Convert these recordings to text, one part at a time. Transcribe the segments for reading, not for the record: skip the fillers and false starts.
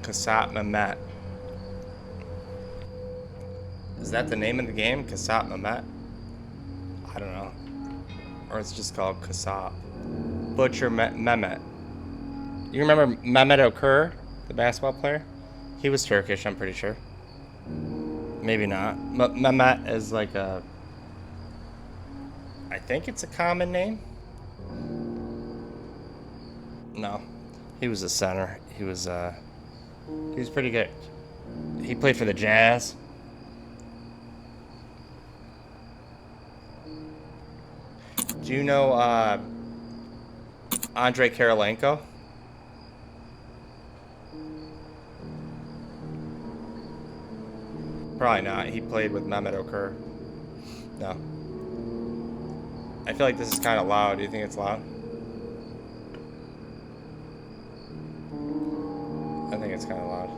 Kasap Mamet. Is that the name of the game? Kasap Mamet? I don't know. Or it's just called Kasap. Butcher Mehmet. You remember Mehmet Okur, the basketball player? He was Turkish, I'm pretty sure. Maybe not. Mehmet is like a... I think it's a common name. No. He was a center. He was pretty good. He played for the Jazz. Do you know Andrei Karolenko? Probably not. He played with Mehmet Okur. No. I feel like this is kind of loud. Do you think it's loud? I think it's kind of loud.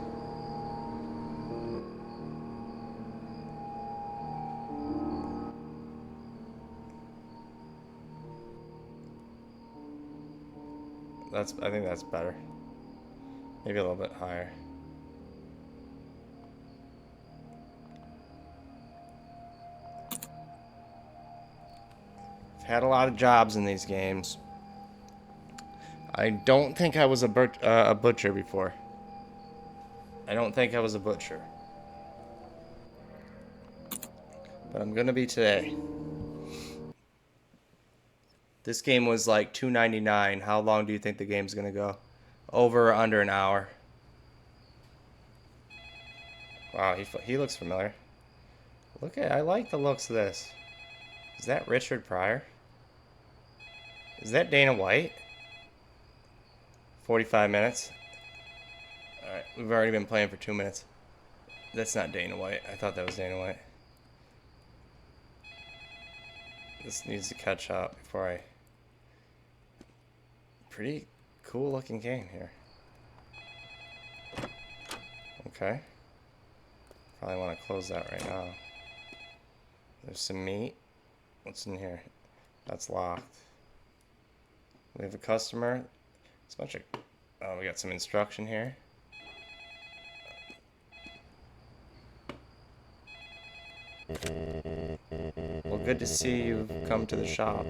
I think that's better. Maybe a little bit higher. I've had a lot of jobs in these games. I don't think I was a butcher before. I don't think I was a butcher. But I'm gonna be today. This game was like $2.99. How long do you think the game's gonna go? Over or under an hour? Wow, he looks familiar. I like the looks of this. Is that Richard Pryor? Is that Dana White? 45 minutes. Alright, we've already been playing for 2 minutes. That's not Dana White. I thought that was Dana White. This needs to catch up before I... Pretty cool looking game here. Okay. Probably want to close that right now. There's some meat. What's in here? That's locked. We have a customer. It's a bunch of... Oh, we got some instruction here. Well, good to see you've come to the shop.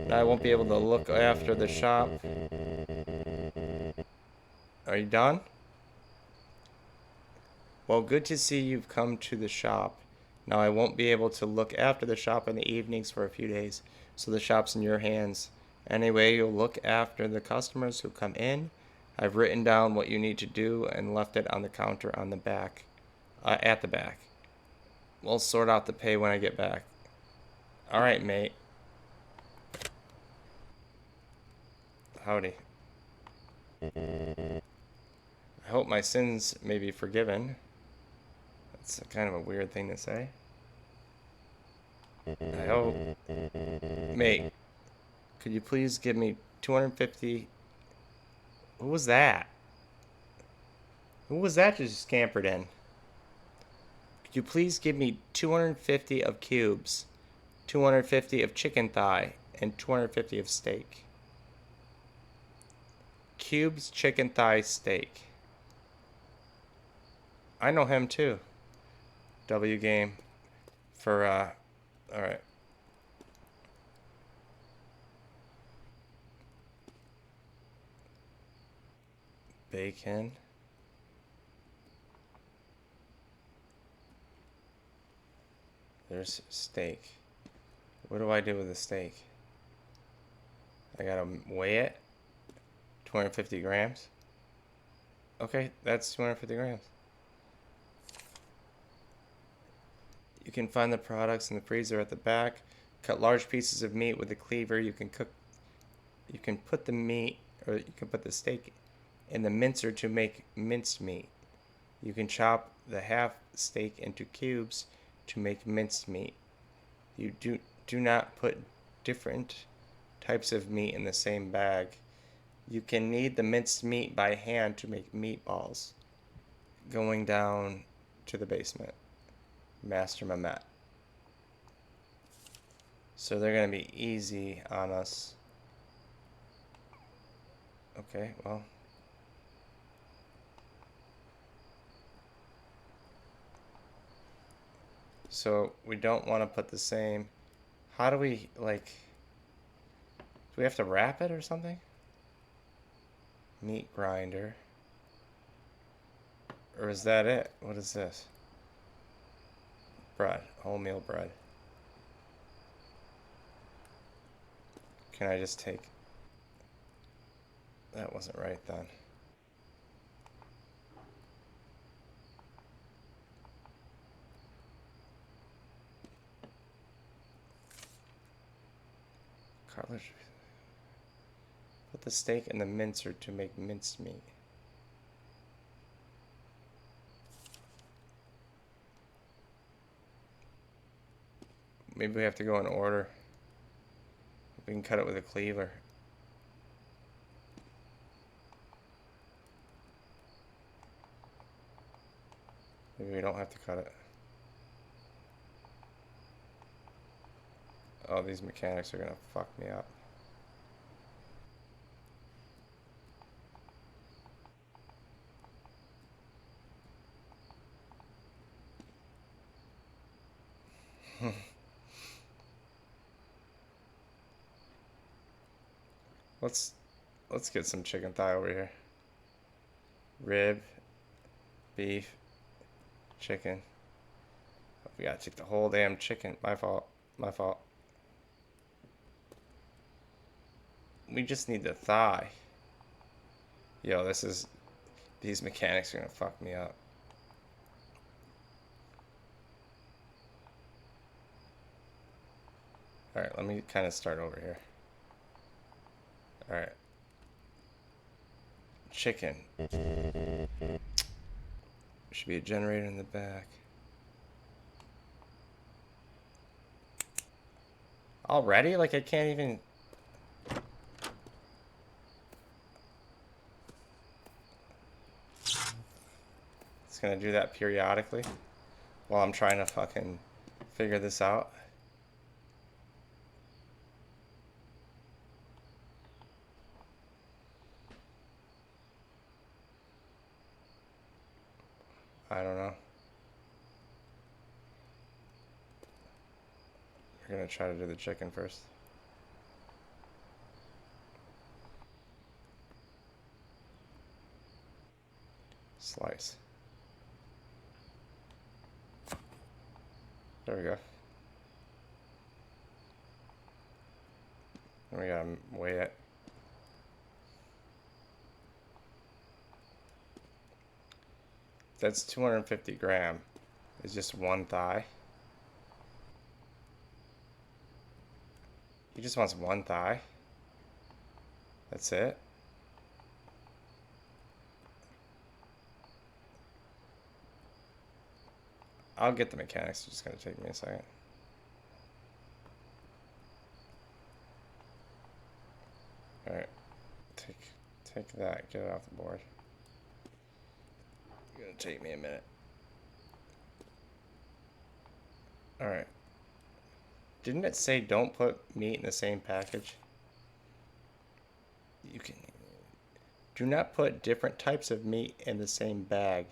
Now I won't be able to look after the shop. Are you done? Well, good to see you've come to the shop. Now I won't be able to look after the shop in the evenings for a few days, so the shop's in your hands. Anyway, you'll look after the customers who come in. I've written down what you need to do and left it on the counter on the back, at the back. We'll sort out the pay when I get back. All right, mate. Howdy. I hope my sins may be forgiven. That's kind of a weird thing to say. I hope. Mate, could you please give me 250? Who was that? Who was that just scampered in? Could you please give me 250 of cubes, 250 of chicken thigh, and 250 of steak? Cubes, chicken thigh, steak. I know him too. W game for, alright. Bacon. There's steak. What do I do with the steak? I gotta weigh it. 250 grams. Okay, that's 250 grams. You can find the products in the freezer at the back. Cut large pieces of meat with a cleaver. You can put the meat, or you can put the steak in the mincer to make minced meat. You can chop the half steak into cubes to make minced meat. You do not put different types of meat in the same bag. You can knead the minced meat by hand to make meatballs. Going down to the basement. Master Mehmet. So they're going to be easy on us. Okay, well. So we don't want to put the same. How do we, like, do we have to wrap it or something? Meat grinder. Or is that it? What is this? Bread. Wholemeal bread. Can I just take... That wasn't right then. Cartilage. Put the steak in the mincer to make minced meat. Maybe we have to go in order. We can cut it with a cleaver. Maybe we don't have to cut it. Oh, these mechanics are gonna fuck me up. Let's get some chicken thigh over here. Rib, beef, chicken. We gotta take the whole damn chicken. My fault. My fault. We just need the thigh. Yo, these mechanics are gonna fuck me up. Alright, let me kind of start over here. Alright. Chicken. Should be a generator in the back. Already? Like I can't even... It's gonna do that periodically while I'm trying to fucking figure this out. I don't know. We're gonna try to do the chicken first. Slice. There we go. And we gotta weigh it. That's 250 gram. It's just one thigh. He just wants one thigh. That's it. I'll get the mechanics. It's just gonna take me a second. All right, take that. Get it off the board. It's gonna take me a minute. All right. Didn't it say don't put meat in the same package? You can. Do not put different types of meat in the same bag.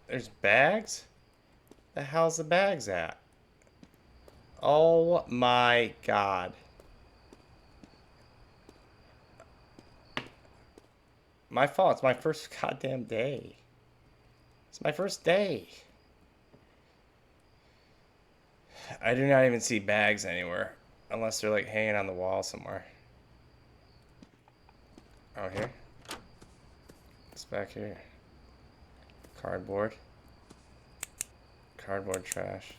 There's bags? The hell's the bags at? Oh my god. My fault. It's my first goddamn day. It's my first day. I do not even see bags anywhere. Unless they're like hanging on the wall somewhere. Oh, here? It's back here. Cardboard. Cardboard trash.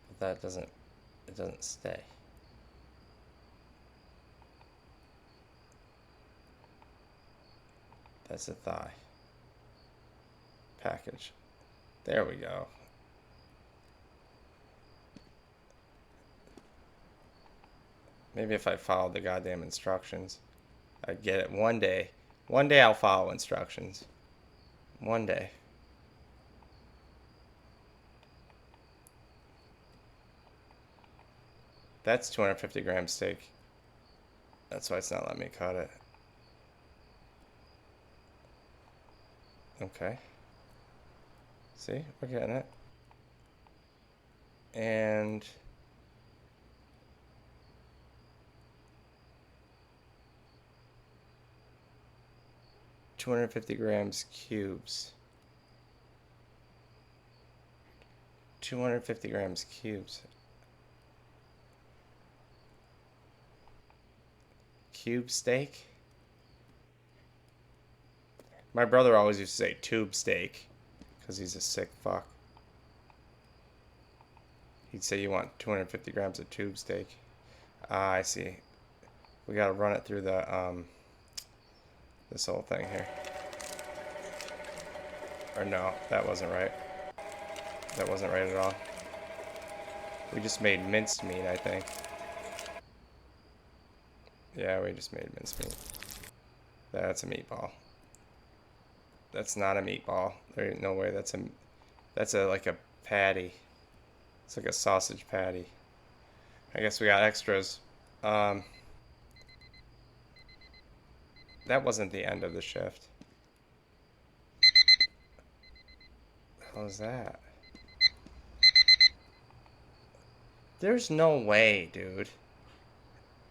But that doesn't, it doesn't stay. That's a thigh. Package. There we go. Maybe if I followed the goddamn instructions, I'd get it one day. One day I'll follow instructions. One day. That's 250 gram steak. That's why it's not letting me cut it. Okay. See, we're getting it. And 250 grams cubes. 250 grams cubes. Cube steak? My brother always used to say tube steak because he's a sick fuck. He'd say you want 250 grams of tube steak. Ah, I see. We gotta run it through the this whole thing here. Or no, that wasn't right. That wasn't right at all. We just made minced meat, I think. Yeah, we just made minced meat. That's a meatball. That's not a meatball. There ain't no way. That's a like a patty. It's like a sausage patty. I guess we got extras. That wasn't the end of the shift. How's that? There's no way, dude.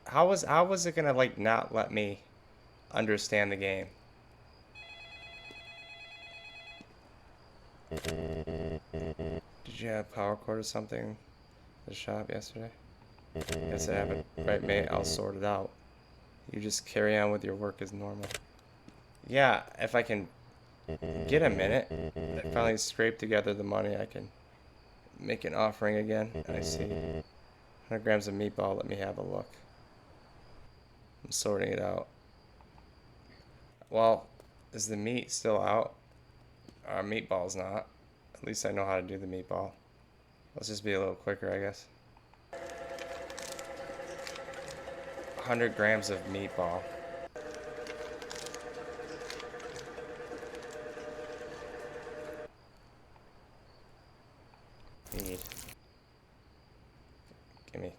How was it gonna like not let me understand the game? Did you have power cord or something at the shop yesterday? Yes, I haven't. Right, mate, I'll sort it out. You just carry on with your work as normal. Yeah, if I can get a minute, I finally scrape together the money, I can make an offering again. I see. 100 grams of meatball, let me have a look. I'm sorting it out. Well, is the meat still out? Our meatball's not. At least I know how to do the meatball. Let's just be a little quicker, I guess. 100 grams of meatball. Feed. Gimme.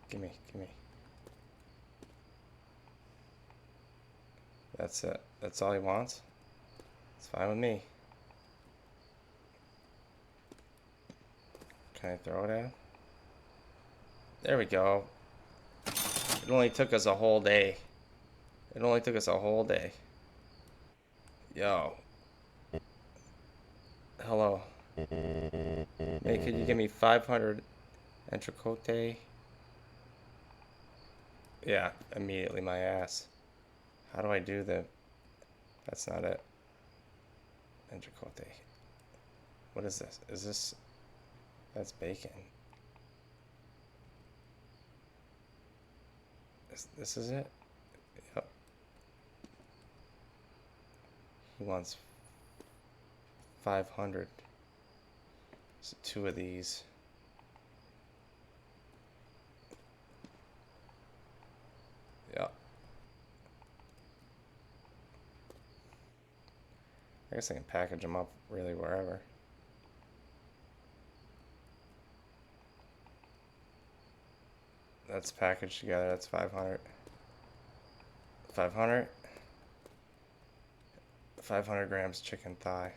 That's it. That's all he wants? It's fine with me. Can I throw it at him? There we go. It only took us a whole day. Yo. Hello. Hey, could you give me 500 entrecote? Yeah, immediately my ass. How do I do the... That's not it. Entrecote. What is this? Is this... That's bacon. This is it? Yep. He wants 500. So 2 of these. Yeah. I guess I can package them up really wherever. That's packaged together. That's 500. 500. 500 grams chicken thigh.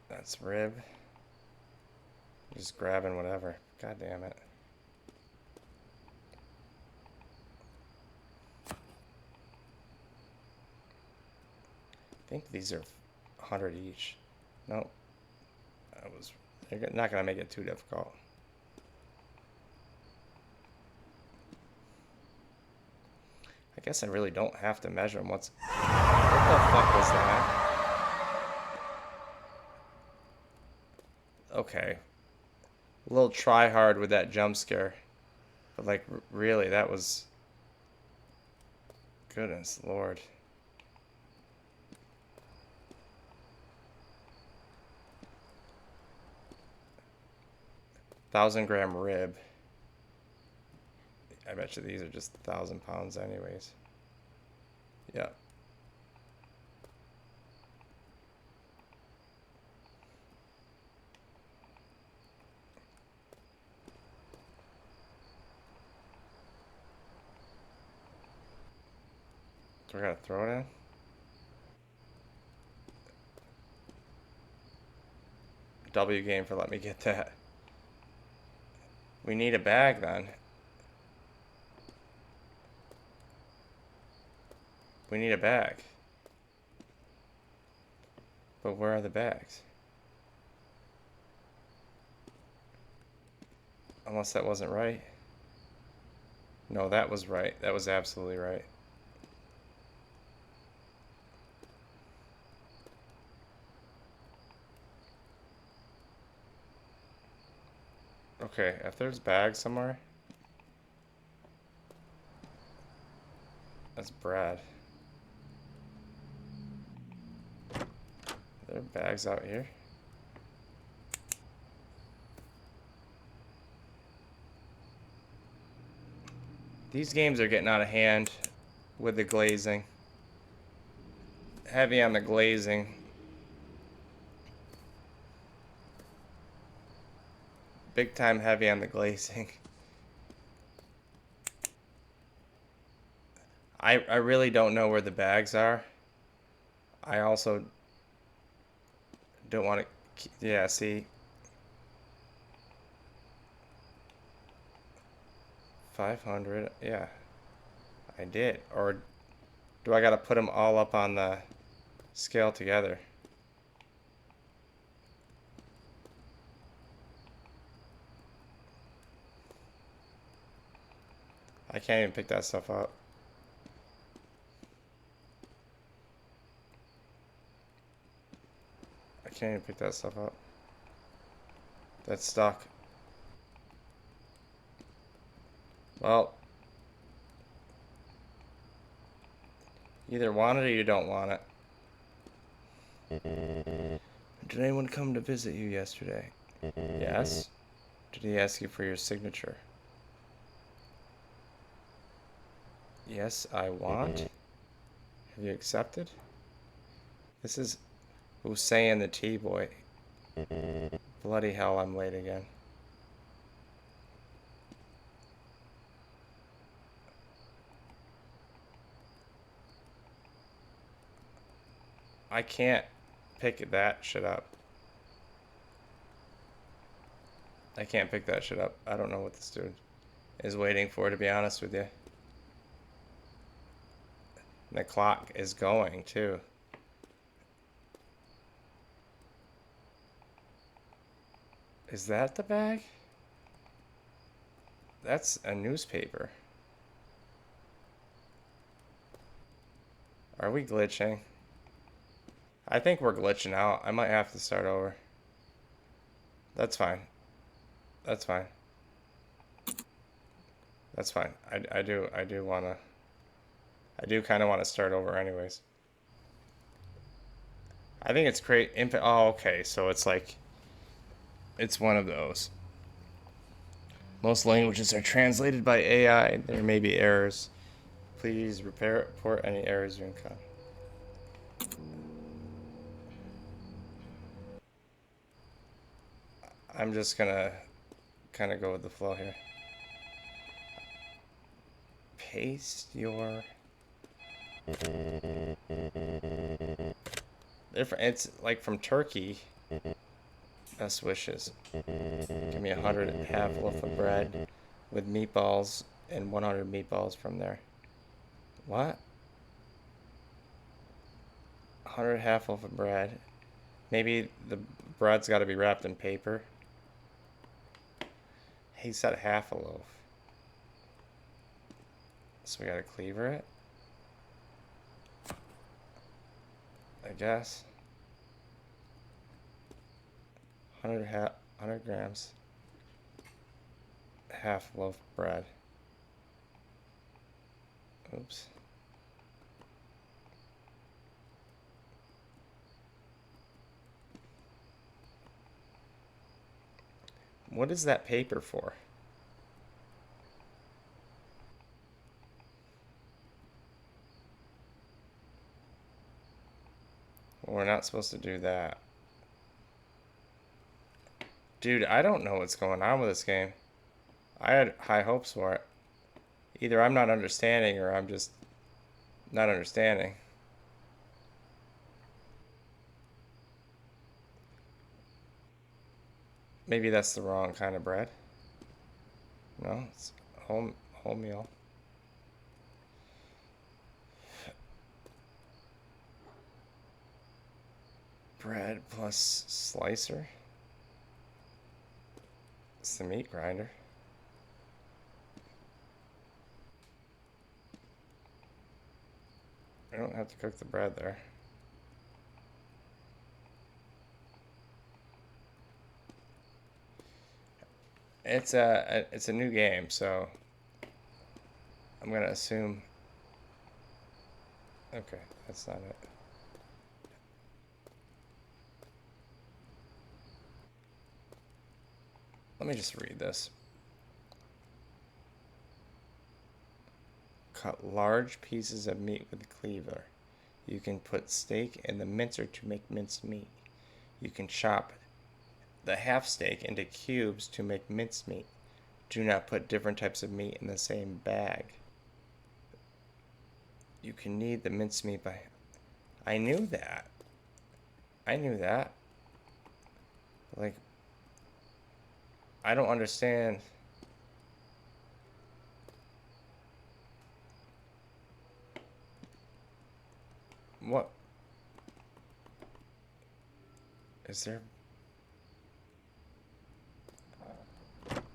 That's rib. Just grabbing whatever. God damn it. I think these are 100 each. Nope. They're not gonna make it too difficult. I guess I really don't have to measure them. What the fuck was that? Okay. A little try hard with that jump scare. But like, really, that was... Goodness Lord. $1,000-gram rib. I bet you these are just 1,000 pounds anyways. Yeah. Do I gotta throw it in? W game for let me get that. We need a bag then. We need a bag. But where are the bags? Unless that wasn't right. No, that was right. That was absolutely right. Okay, if there's bags somewhere. That's Brad. Are there bags out here? These games are getting out of hand with the glazing. Heavy on the glazing. Big time heavy on the glazing. I really don't know where the bags are. I also don't want to... Yeah, see? 500. Yeah, I did. Or do I got to put them all up on the scale together? I can't even pick that stuff up. I can't even pick that stuff up. That's stuck. Well, either want it or you don't want it. Did anyone come to visit you yesterday? Yes. Did he ask you for your signature? Yes, I want. Have you accepted? This is Hussein the T-boy. Bloody hell, I'm late again. I can't pick that shit up. I can't pick that shit up. I don't know what this dude is waiting for, to be honest with you. And the clock is going, too. Is that the bag? That's a newspaper. Are we glitching? I think we're glitching out. I might have to start over. That's fine. That's fine. That's fine. I do wanna... I do kind of want to start over anyways. I think it's great. Oh, okay. So it's like... It's one of those. Most languages are translated by AI. There may be errors. Please report any errors you encounter. I'm just gonna kind of go with the flow here. Paste your... It's like from Turkey. Best wishes. Give me 100 half loaf of bread with meatballs and 100 meatballs from there. What? 100 half loaf of bread. Maybe the bread's got to be wrapped in paper. He said half a loaf. So we got to cleaver it? I guess. 100 grams. Half loaf bread. Oops. What is that paper for? Well, we're not supposed to do that. Dude, I don't know what's going on with this game. I had high hopes for it. Either I'm not understanding or I'm just Not understanding. Maybe that's the wrong kind of bread. No, it's wholemeal. Bread plus slicer. It's the meat grinder. I don't have to cook the bread there. It's a new game, so I'm gonna assume. Okay, that's not it. Let me just read this. Cut large pieces of meat with a cleaver. You can put steak in the mincer to make minced meat. You can chop the half steak into cubes to make minced meat. Do not put different types of meat in the same bag. You can knead the minced meat by. I knew that. I knew that. Like, I don't understand. What is there?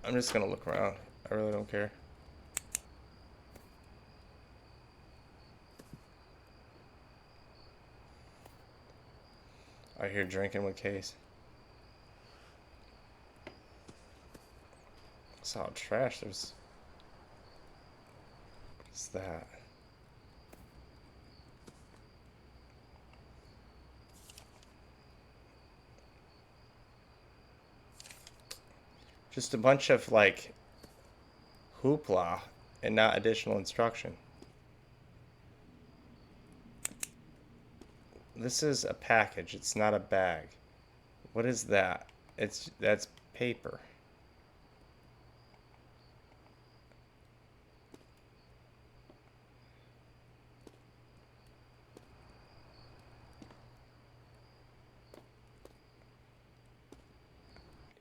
I'm just gonna look around. I really don't care. I hear drinking with Case. Saw trash. What's that? Just a bunch of like hoopla and not additional instruction. This is a package. It's not a bag. What is that? That's paper.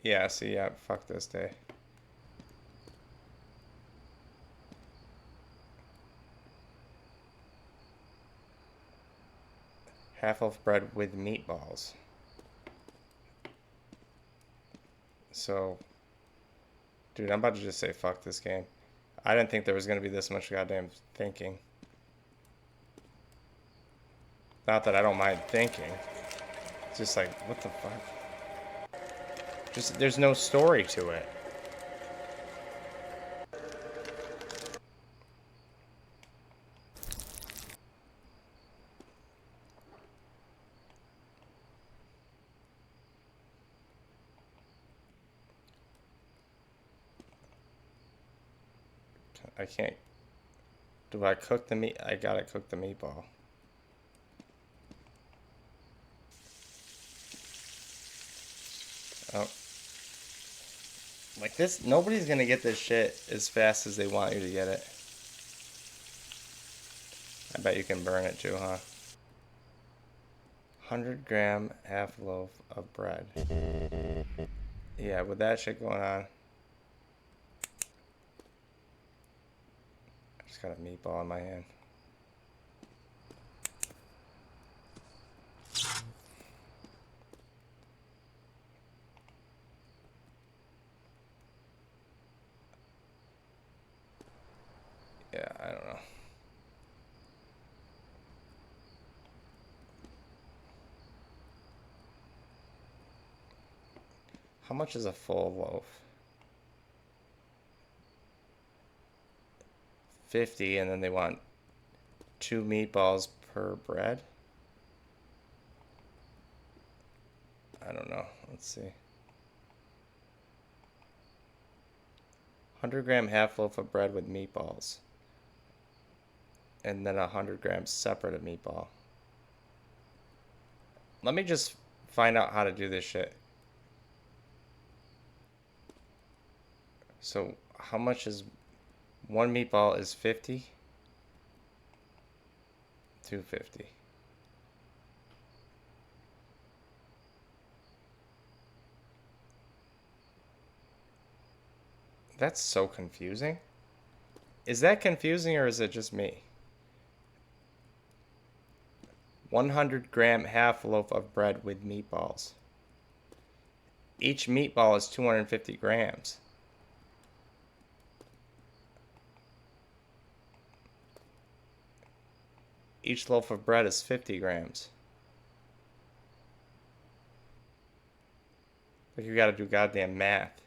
Yeah, see, yeah, fuck this day. Half loaf bread with meatballs. So, dude, I'm about to just say fuck this game. I didn't think there was gonna be this much goddamn thinking. Not that I don't mind thinking. It's just like, what the fuck? Just there's no story to it. I can't. Do I cook the meat? I gotta cook the meatball. Oh. Like this, nobody's gonna get this shit as fast as they want you to get it. I bet you can burn it too, huh? 100-gram half loaf of bread. Yeah, with that shit going on. I just got a meatball in my hand. Yeah, I don't know. How much is a full loaf? 50, and then they want 2 meatballs per bread? I don't know. Let's see. 100-gram half loaf of bread with meatballs. And then 100 grams separate of meatball. Let me just find out how to do this shit. So, how much is one meatball is 50? 250. That's so confusing. Is that confusing or is it just me? 100-gram half loaf of bread with meatballs. Each meatball is 250 grams. Each loaf of bread is 50 grams. Like, you gotta do goddamn math.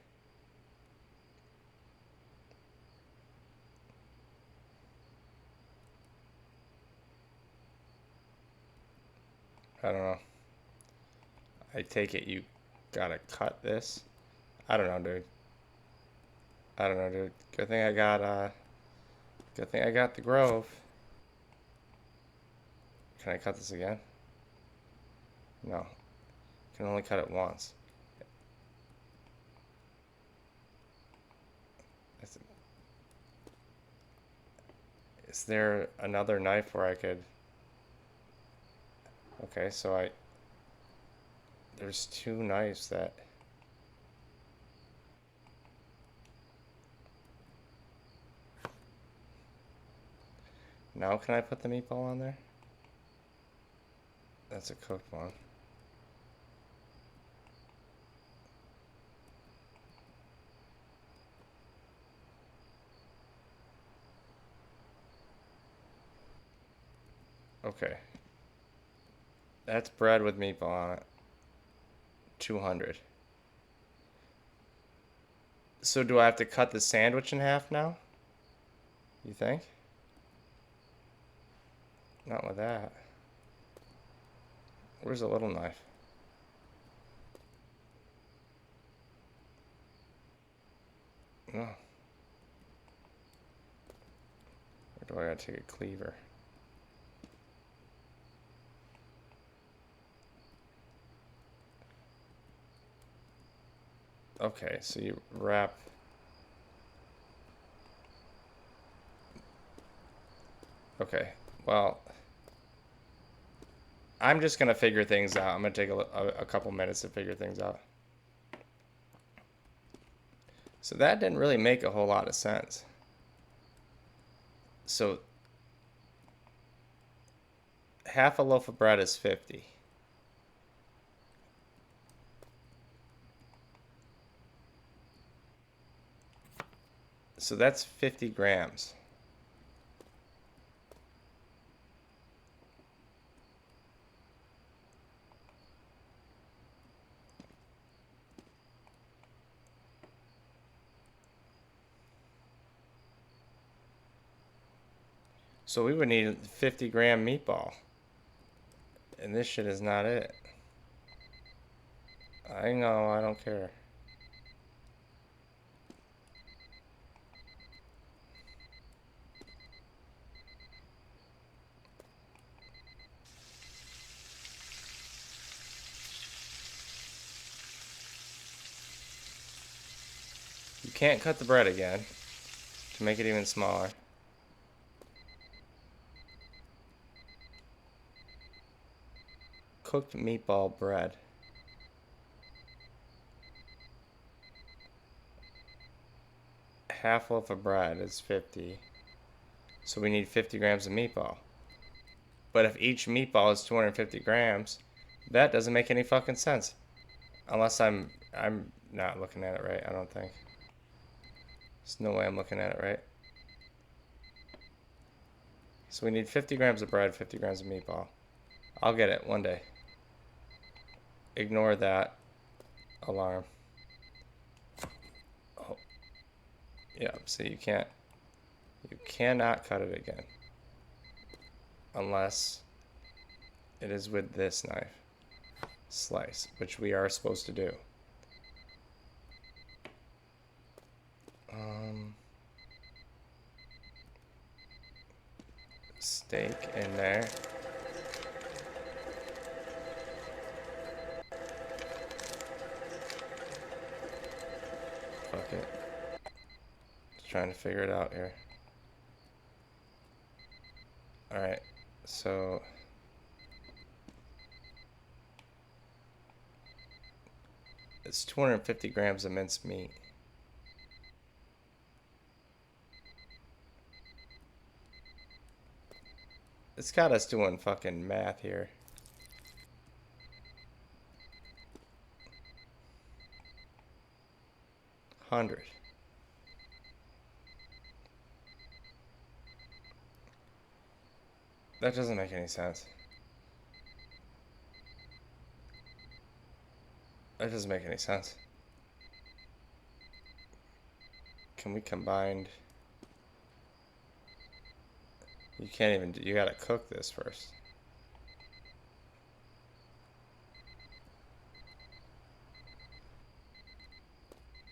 I don't know. I take it you gotta cut this. I don't know, dude. I don't know, dude. Good thing I got the Grove. Can I cut this again? No. Can only cut it once. Is there another knife where I could... Okay, so there's two knives that... Now can I put the meatball on there? That's a cooked one. Okay. That's bread with meatball on it. 200. So do I have to cut the sandwich in half now? You think? Not with that. Where's the little knife? No. Or do I gotta take a cleaver? Okay, so you wrap... Okay, well... I'm just gonna figure things out. I'm gonna take a couple minutes to figure things out. So that didn't really make a whole lot of sense. So half a loaf of bread is 50. So that's 50 grams. So we would need a 50-gram meatball. And this shit is not it. I know, I don't care. You can't cut the bread again to make it even smaller. Cooked meatball bread. Half loaf of bread is 50. So we need 50 grams of meatball. But if each meatball is 250 grams, that doesn't make any fucking sense. Unless I'm not looking at it right, I don't think. There's no way I'm looking at it right. So we need 50 grams of bread, 50 grams of meatball. I'll get it one day. Ignore that alarm. Oh. Yeah, so you cannot cut it again. Unless it is with this knife. Slice, which we are supposed to do. Steak in there. Fuck it. Just trying to figure it out here. Alright. So it's 250 grams of minced meat. It's got us doing fucking math here. $100. That doesn't make any sense. That doesn't make any sense. Can we combine? You can't even do, you gotta cook this first.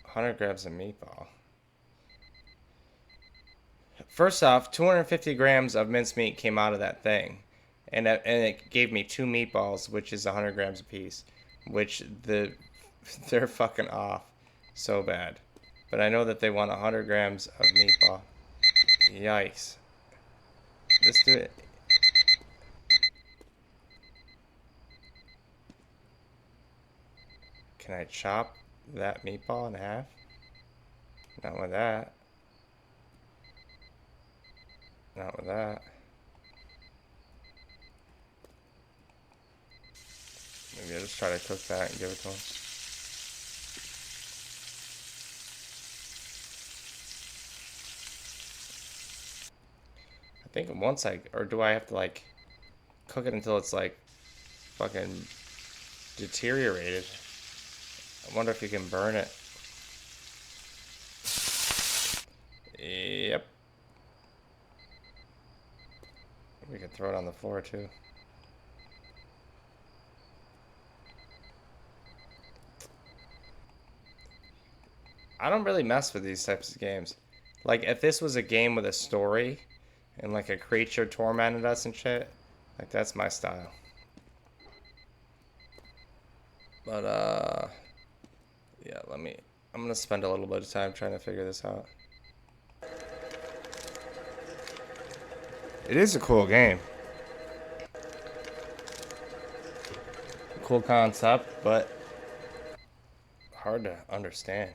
$100 grams of meatball. First off, 250 grams of mincemeat came out of that thing, and it gave me 2 meatballs, which is 100 grams a piece, which they're fucking off so bad. But I know that they want 100 grams of meatball. Yikes! Let's do it. Can I chop that meatball in half? Not with that. Not with that. Maybe I'll just try to cook that and give it to him. I think once or do I have to like cook it until it's like fucking deteriorated? I wonder if you can burn it. Yep. We could throw it on the floor too. I don't really mess with these types of games. Like, if this was a game with a story and like a creature tormented us and shit, like that's my style. But yeah, I'm gonna spend a little bit of time trying to figure this out. It is a cool game. Cool concept, but hard to understand.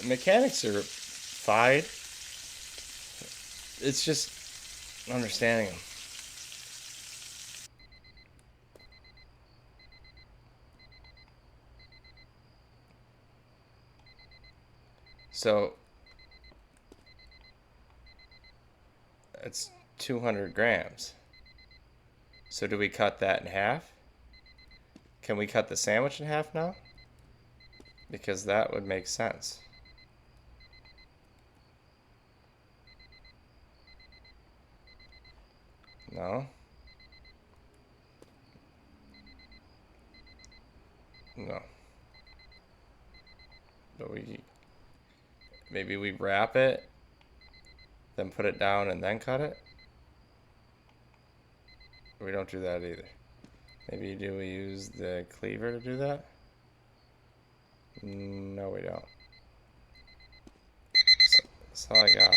The mechanics are fine. It's just understanding them. So it's 200 grams. So do we cut that in half? Can we cut the sandwich in half now? Because that would make sense. No? No. But maybe we wrap it, then put it down and then cut it? We don't do that either. Maybe do we use the cleaver to do that? No, we don't. That's all I got.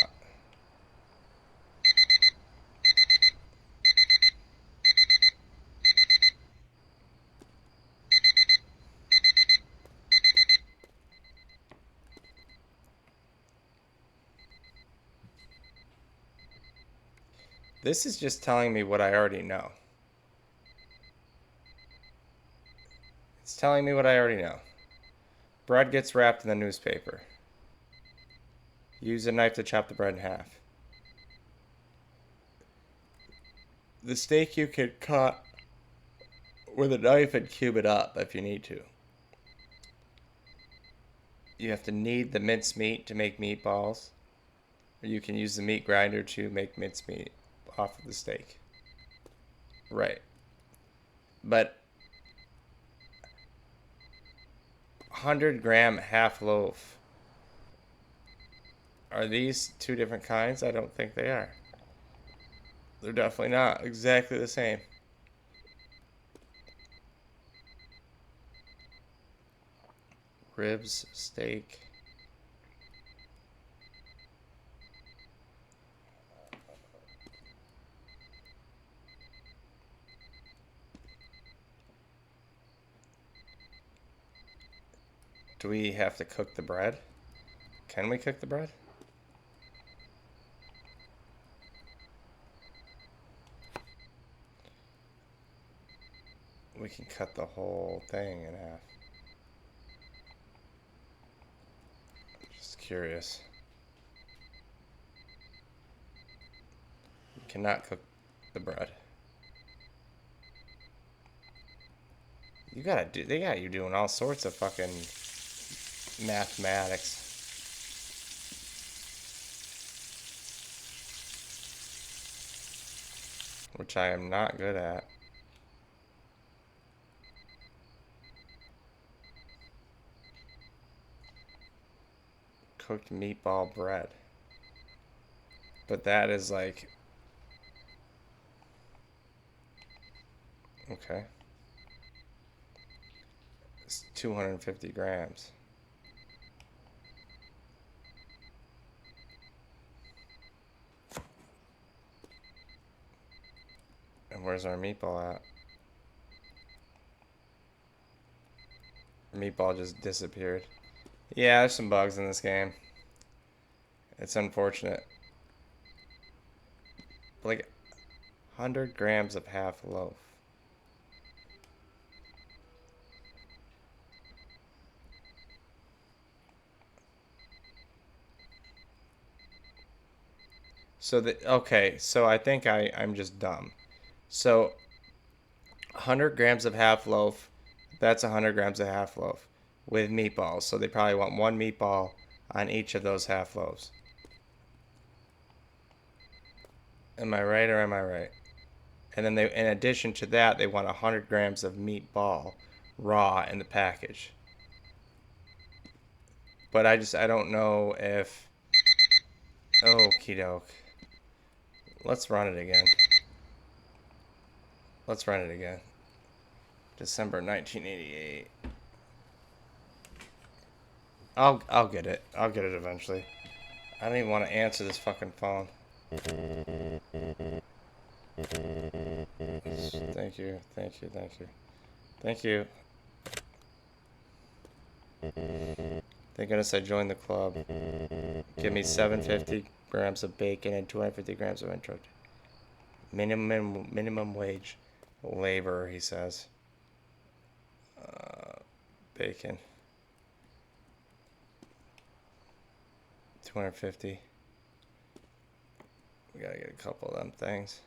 This is just telling me what I already know. It's telling me what I already know. Bread gets wrapped in the newspaper. Use a knife to chop the bread in half. The steak you could cut with a knife and cube it up if you need to. You have to knead the minced meat to make meatballs. Or you can use the meat grinder to make mincemeat off of the steak. Right. But 100-gram half loaf. Are these 2 different kinds? I don't think they are. They're definitely not exactly the same. Ribs, steak. Do we have to cook the bread? Can we cook the bread? We can cut the whole thing in half. Just curious. You cannot cook the bread. You gotta do. They got you doing all sorts of fucking mathematics. Which I am not good at. Cooked meatball bread. But that is like... Okay. It's 250 grams. And where's our meatball at? Meatball just disappeared. Yeah, there's some bugs in this game. It's unfortunate. Like 100 grams of half loaf. So okay, so I think I'm just dumb. So 100 grams of half loaf, that's 100 grams of half loaf with meatballs. So they probably want one meatball on each of those half loaves. Am I right or am I right? And then they, in addition to that, they want 100 grams of meatball raw in the package. But I don't know if... Okie doke. Let's run it again. Let's run it again. December 1988. I'll get it. I'll get it eventually. I don't even want to answer this fucking phone. Thank you, thank you, thank you. Thank you. Thank goodness I joined the club. Give me 750 grams of bacon and 250 grams of intro. Minimum wage labor, he says. Bacon. 250. We gotta get a couple of them things.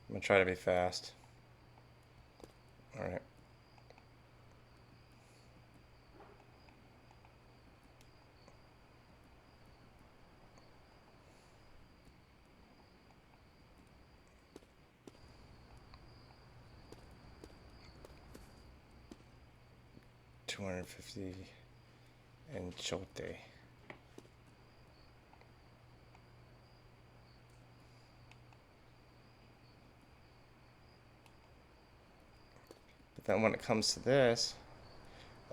I'm gonna try to be fast. Alright. $250 and chote. But then when it comes to this,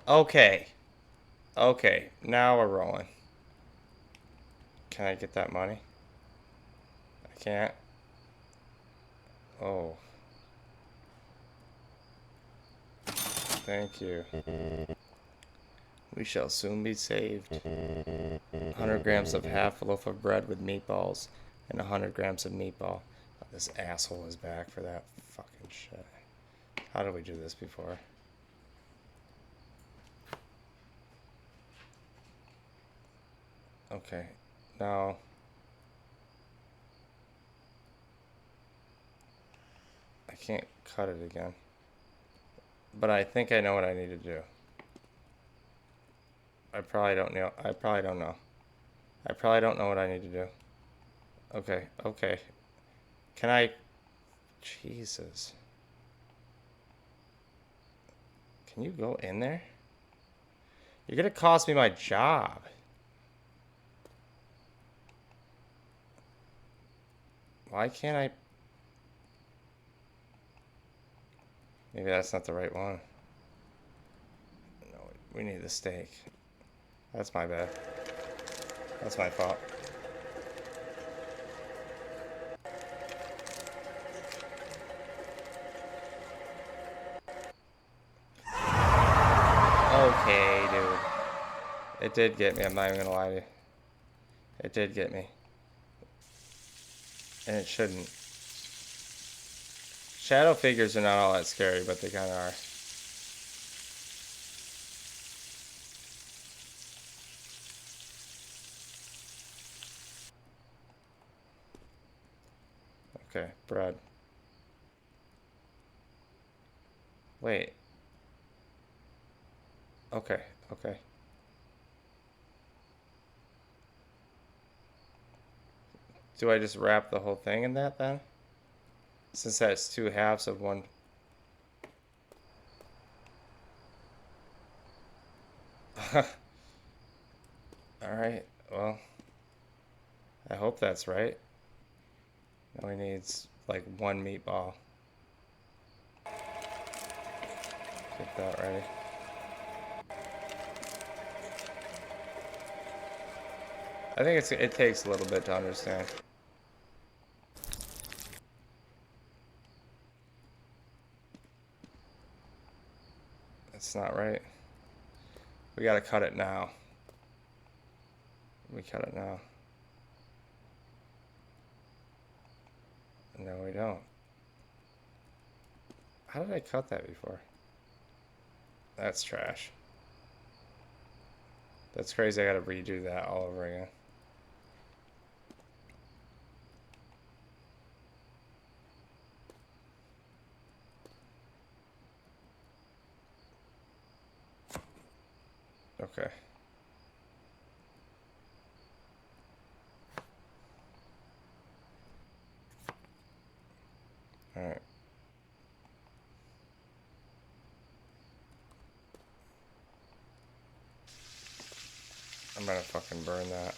okay, now we're rolling. Can I get that money? I can't. Oh. Thank you. We shall soon be saved. 100 grams of half a loaf of bread with meatballs and 100 grams of meatball. Oh, this asshole is back for that fucking shit. How did we do this before? Okay, now... I can't cut it again. But I think I know what I need to do. I probably don't know. I probably don't know. I probably don't know what I need to do. Okay, okay. Can I... Jesus. Can you go in there? You're gonna cost me my job. Why can't I... Maybe that's not the right one. No, we need the steak. That's my bad. That's my fault. Okay, dude. It did get me. I'm not even gonna lie to you. It did get me. And it shouldn't. Shadow figures are not all that scary, but they kind of are. Okay, bread. Wait. Okay, okay. Do I just wrap the whole thing in that then? Since that's two halves of one. Alright, well. I hope that's right. Now he needs like one meatball. Get that ready. I think it takes a little bit to understand. That's not right. We gotta cut it now. We cut it now. No, we don't. How did I cut that before? That's trash. That's crazy. I gotta redo that all over again. Okay. Alright. I'm gonna fucking burn that.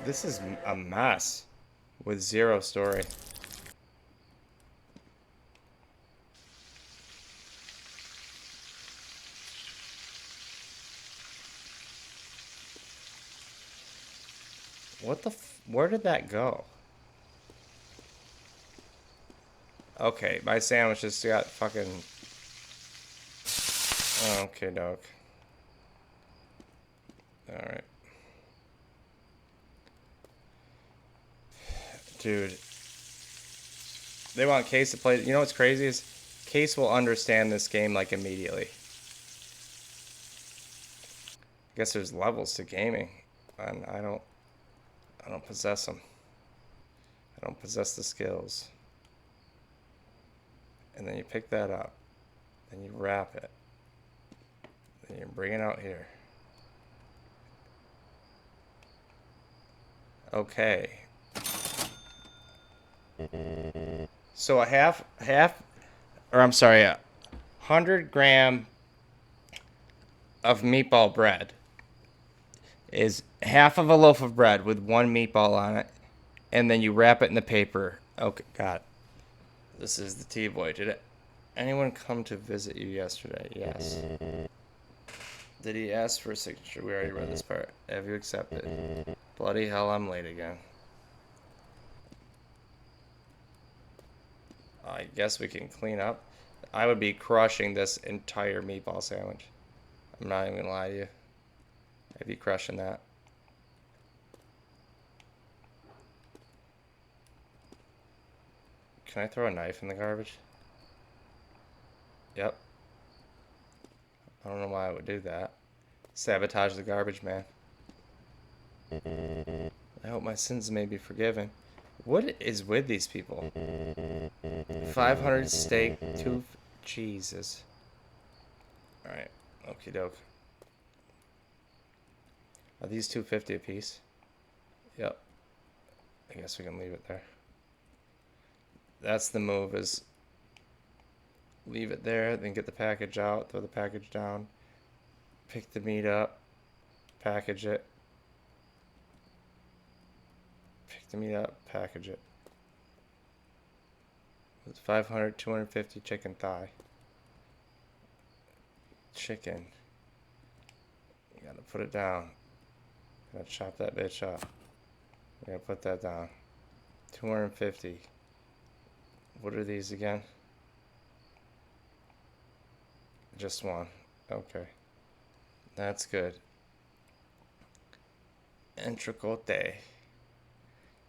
This is a mess with zero story. What the where did that go? Okay, my sandwich just got fucking... Okay, doke. Alright. Dude. They want Case to play... You know what's crazy is... Case will understand this game, like, immediately. I guess there's levels to gaming. And I don't possess them. I don't possess the skills. And then you pick that up. Then you wrap it. Then you bring it out here. Okay. So a half, or I'm sorry, 100 gram of meatball bread is half of a loaf of bread with one meatball on it, and then you wrap it in the paper. Okay, got it. This is the T-Boy. Did anyone come to visit you yesterday? Yes. Did he ask for a signature? We already read this part. Have you accepted? Bloody hell, I'm late again. I guess we can clean up. I would be crushing this entire meatball sandwich. I'm not even gonna lie to you. I'd be crushing that. Can I throw a knife in the garbage? Yep. I don't know why I would do that. Sabotage the garbage man. I hope my sins may be forgiven. What is with these people? 500 steak, 2... Jesus. Alright. Okie doke. Are these 250 a piece? Yep. I guess we can leave it there. That's the move, is leave it there, then get the package out, throw the package down, pick the meat up, package it. Pick the meat up, package it. It's 500, 250 chicken thigh. Chicken. You gotta put it down. Gotta chop that bitch up. You gotta put that down. 250. What are these again? Just one. Okay. That's good. Entrecote.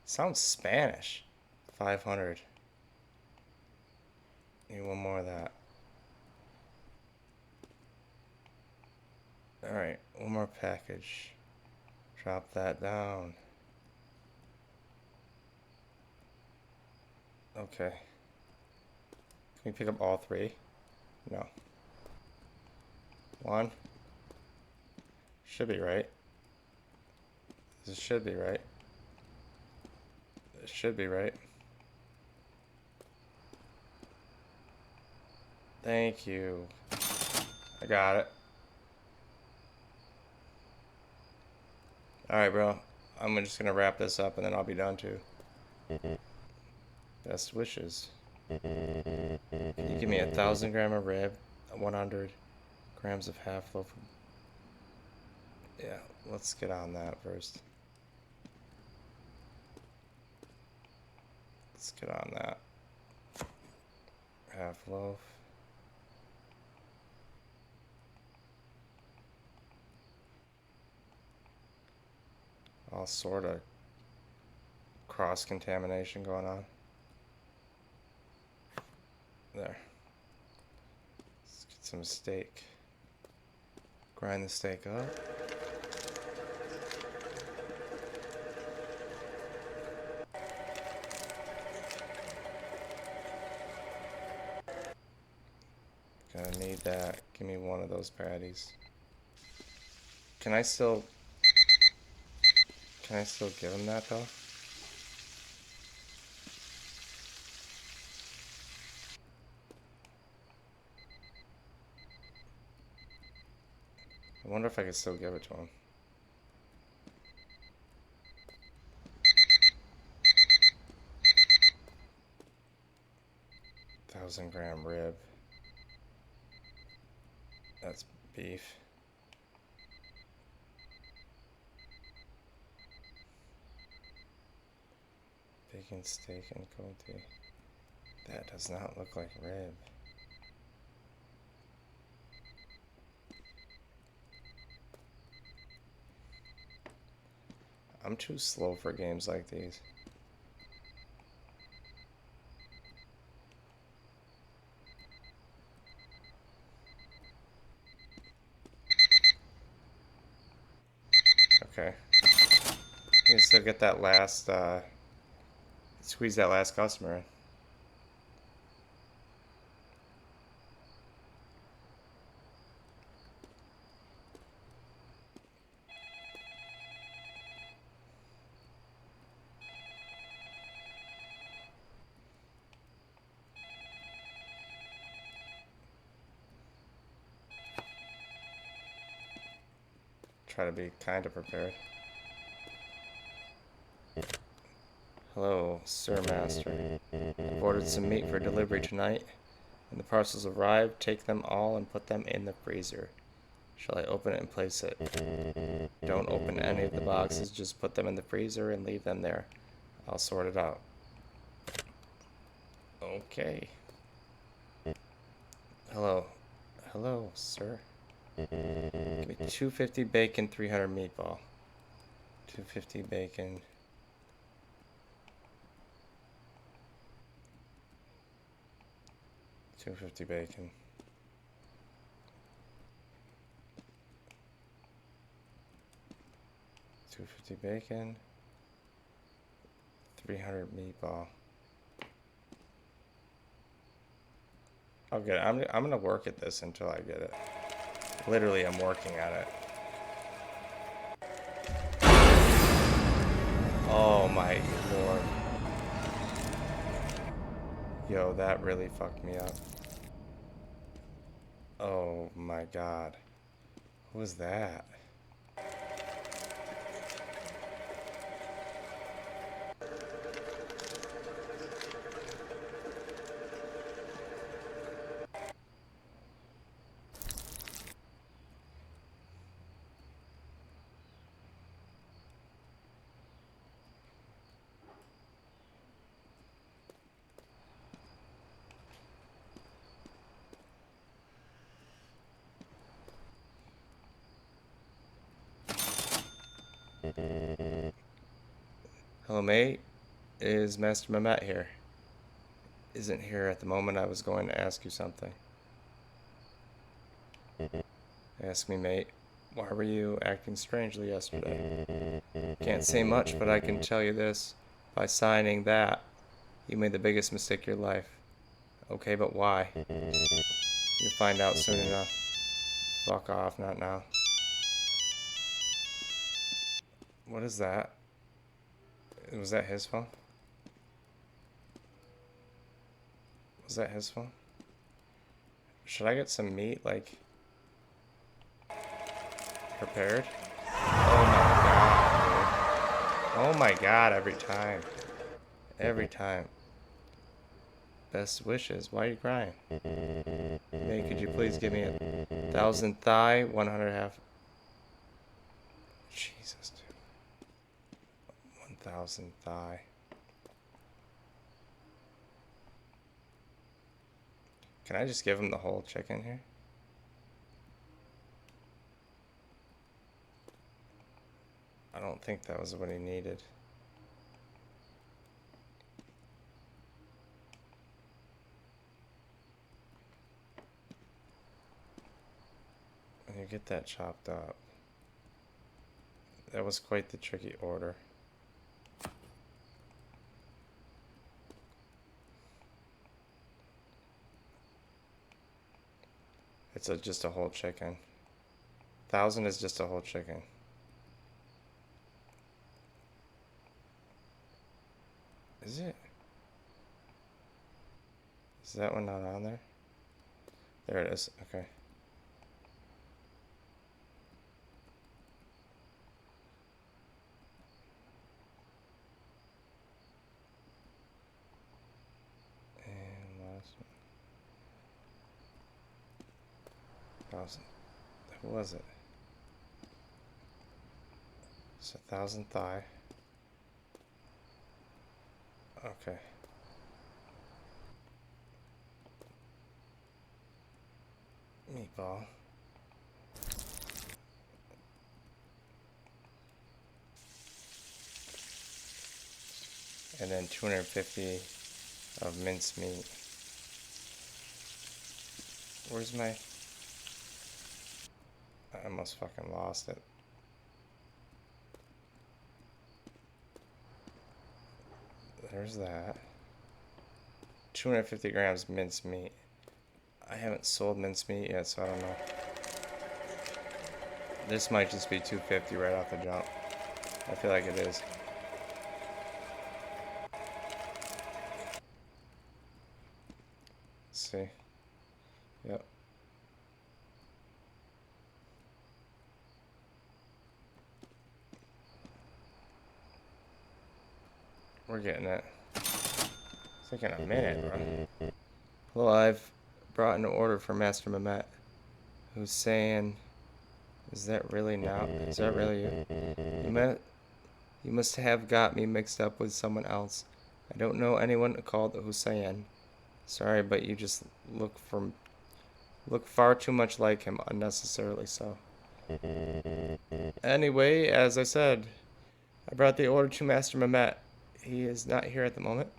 Sounds Spanish. 500. Need one more of that. Alright, one more package. Drop that down. Okay. Can we pick up all three? No. One. Should be right. This should be right. This should be right. Thank you. I got it. Alright, bro. I'm just gonna wrap this up and then I'll be done too. Best wishes. Can you give me 1,000 gram of rib, 100 grams of half loaf? Yeah, let's get on that first. Let's get on that. Half loaf. All sort of cross-contamination going on. There. Let's get some steak. Grind the steak up. Gonna need that. Give me one of those patties. Can I still give him that though? I wonder if I could still give it to him. Thousand gram rib. That's beef. Bacon, steak, and cote. That does not look like rib. I'm too slow for games like these. Okay. You can still get that last, squeeze that last customer in. Try to be kind of prepared. Hello, Sir Master. I've ordered some meat for delivery tonight. When the parcels arrive, take them all and put them in the freezer. Shall I open it and place it? Don't open any of the boxes, just put them in the freezer and leave them there. I'll sort it out. Okay. Hello. Hello, sir. Give me 250 bacon, 300 meatball. 250 bacon. $250 bacon. $250 bacon. 300 meatball. I'll get it. I'm gonna work at this until I get it. Literally, I'm working at it. Oh my lord. Yo, that really fucked me up. Oh my god. What was that? Hello, mate. Is Master Mehmet here? Isn't here at the moment. I was going to ask you something. Ask me, mate. Why were you acting strangely yesterday? Can't say much, but I can tell you this. By signing that, you made the biggest mistake of your life. Okay, but why? You'll find out soon enough. Fuck off, not now. What is that? Was that his phone? Was that his phone? Should I get some meat, like, prepared? Oh my god, dude. Oh my god, every time. Every time. Best wishes. Why are you crying? Hey, could you please give me 1,000 thigh, 100 half? Jesus, dude. 1,000 thigh. Can I just give him the whole chicken here? I don't think that was what he needed. When you get that chopped up. That was quite the tricky order. It's just a whole chicken. 1,000 is just a whole chicken. Is it? Is that one not on there? There it is. Okay. And last one. 1,000. Who was it? It's 1,000 thigh. Okay. Meatball. And then 250 of minced meat. Where's my... I almost fucking lost it. There's that. 250 grams minced meat. I haven't sold minced meat yet, so I don't know. This might just be 250 right off the jump. I feel like it is. Let's see. Yep. We're getting it. It's taking a minute, bro. Hello, I've brought an order for Master Mehmet, who's saying, is that really now? Is that really you? You must have got me mixed up with someone else. I don't know anyone called Hussein. Sorry, but you just look far too much like him, unnecessarily so. Anyway, as I said, I brought the order to Master Mehmet. He is not here at the moment.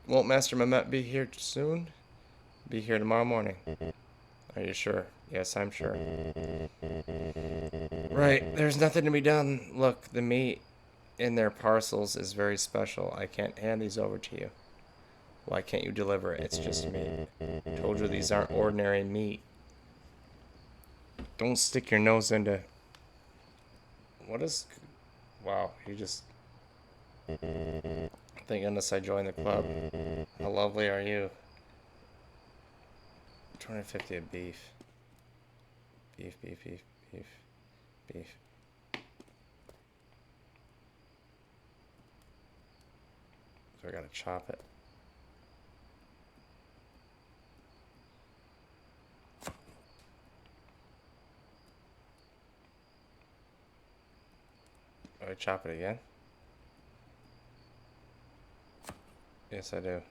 Won't Master Mehmet be here soon? Be here tomorrow morning. Are you sure? Yes, I'm sure. Right, there's nothing to be done. Look, the meat in their parcels is very special. I can't hand these over to you. Why can't you deliver it? It's just meat. Told you these aren't ordinary meat. Don't stick your nose into... What is... Wow, he just... Thank goodness I joined the club. How lovely are you? 250 of beef. Beef. So I gotta chop it. Oh, I chop it again? Yes, I do.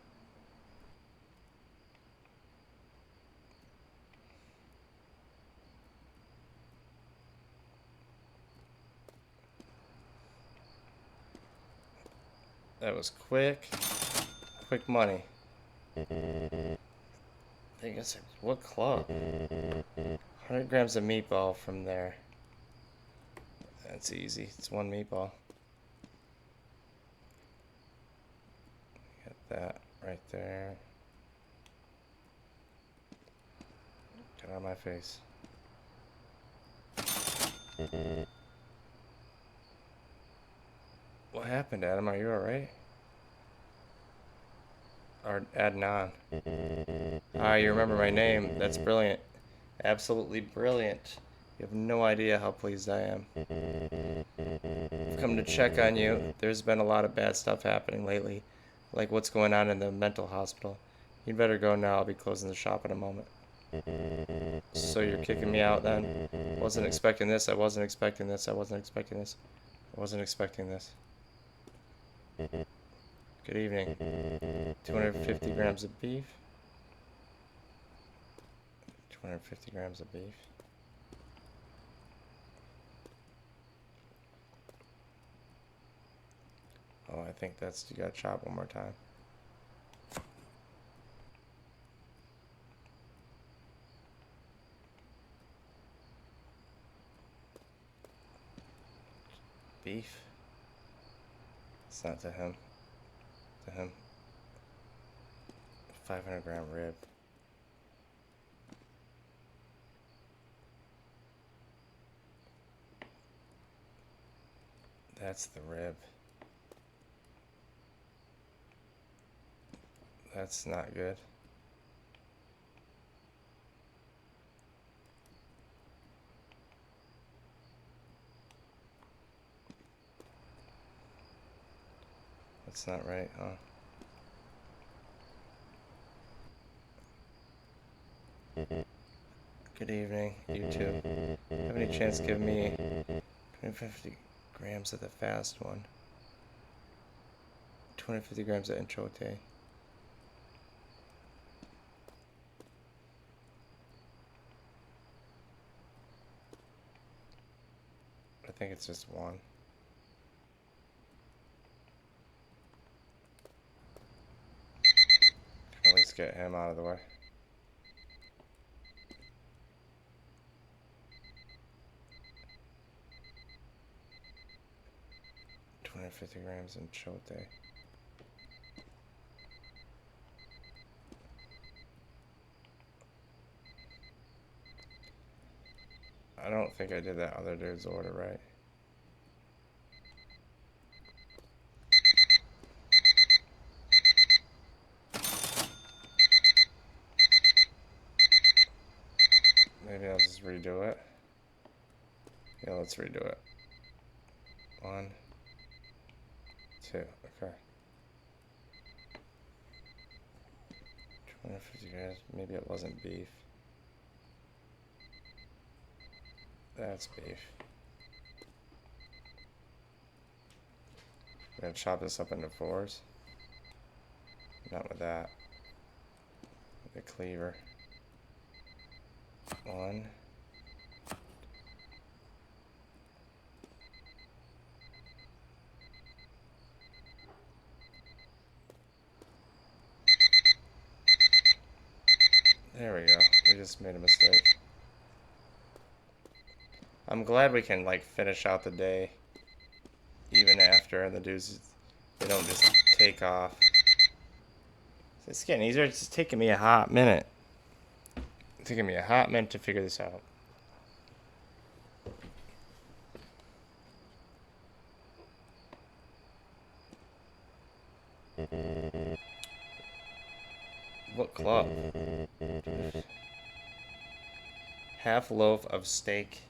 That was quick. Quick money. I guess what club? 100 grams of meatball from there. That's easy. It's one meatball. Get that right there. Get out of my face. What happened, Adam? Are you alright? Or Adnan? Ah, you remember my name. That's brilliant. Absolutely brilliant. You have no idea how pleased I am. I've come to check on you. There's been a lot of bad stuff happening lately, like what's going on in the mental hospital. You'd better go now. I'll be closing the shop in a moment. So you're kicking me out then? Wasn't expecting this. I wasn't expecting this. I wasn't expecting this. I wasn't expecting this. Good evening. 250 grams of beef. 250 grams of beef. Oh, I think that's, you gotta chop one more time. Beef? It's not to him. To him. 500 gram rib. That's the rib. That's not good. That's not right, huh? Good evening, you two. Have any chance to give me 250 grams of the fast one? 250 grams of enchote. I think it's just one. At least get him out of the way. 250 grams enchote. I don't think I did that other dude's order right. Maybe I'll just redo it. Yeah, let's redo it. 1, 2, okay. 250 grams, maybe it wasn't beef. That's beef. I'm gonna chop this up into 4s. Not with that. With the cleaver. 1. There we go. We just made a mistake. I'm glad we can like finish out the day even after the dudes, they don't just take off. It's getting easier. It's just taking me a hot minute. It's taking me a hot minute to figure this out. What club? Half loaf of steak.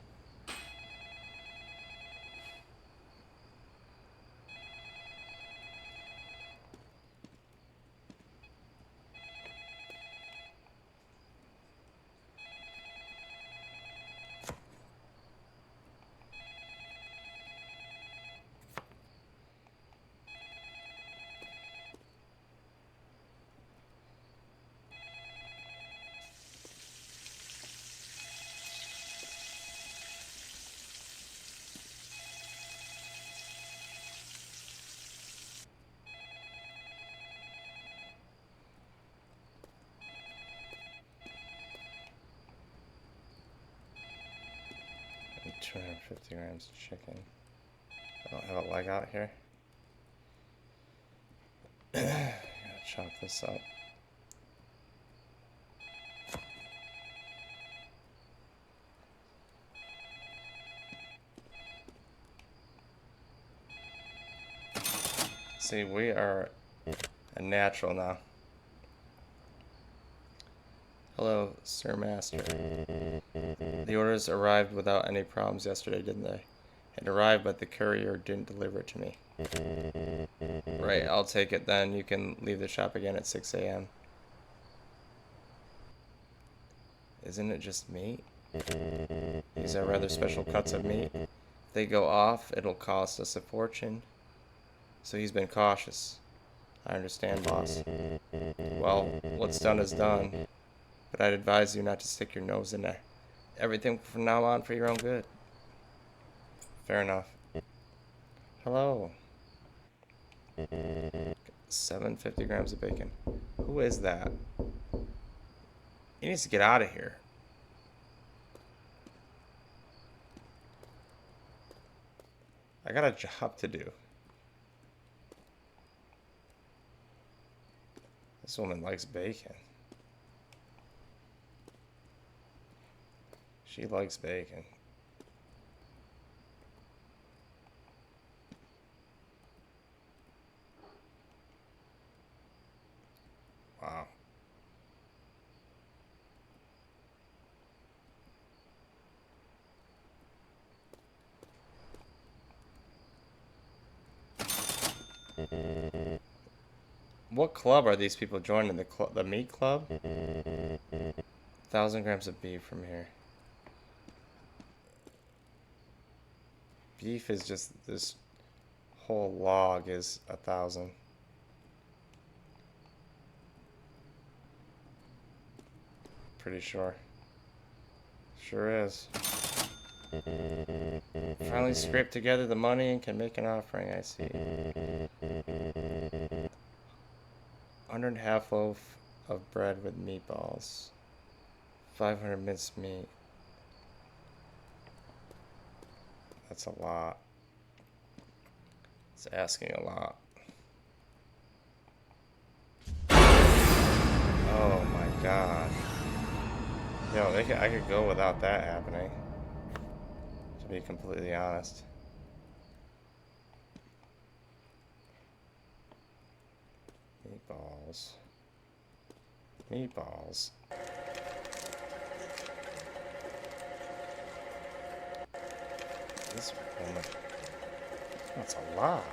250 grams of chicken. I don't have a leg out here. Gotta chop this up. See, we are a natural now. Hello, Sir Master. The orders arrived without any problems yesterday, didn't they? It arrived, but the courier didn't deliver it to me. Right, I'll take it then. You can leave the shop again at 6 a.m. Isn't it just meat? These are rather special cuts of meat. If they go off, it'll cost us a fortune. So he's been cautious. I understand, boss. Well, what's done is done. But I'd advise you not to stick your nose in there. Everything from now on for your own good. Fair enough. Hello. 750 grams of bacon. Who is that? He needs to get out of here. I got a job to do. This woman likes bacon. She likes bacon. Wow. What club are these people joining? The meat club? 1,000 grams of beef from here. Beef is just, this whole log is 1,000. Pretty sure. Sure is. Finally scraped together the money and can make an offering, I see. 100 loaf of bread with meatballs. 500 minced meat. That's a lot. It's asking a lot. Oh my god. Yo, I could go without that happening. To be completely honest. Meatballs. Meatballs. This woman. That's a lot.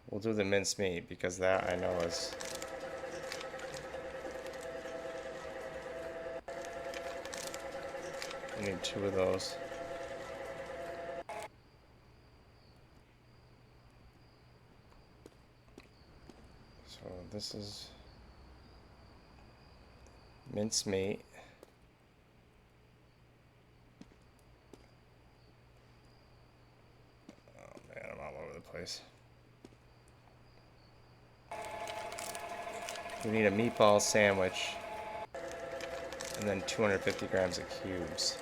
We'll do the minced meat because that I know is. I need 2 of those. So this is minced meat. Oh man, I'm all over the place. We need a meatball sandwich and then 250 grams of cubes.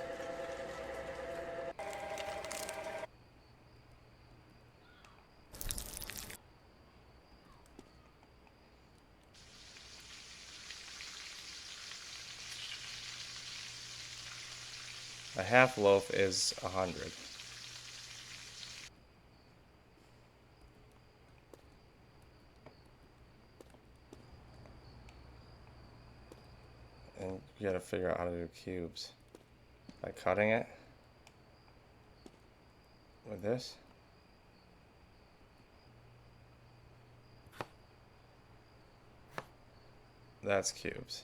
A half loaf is 100. And you gotta figure out how to do cubes. By cutting it with this. That's cubes.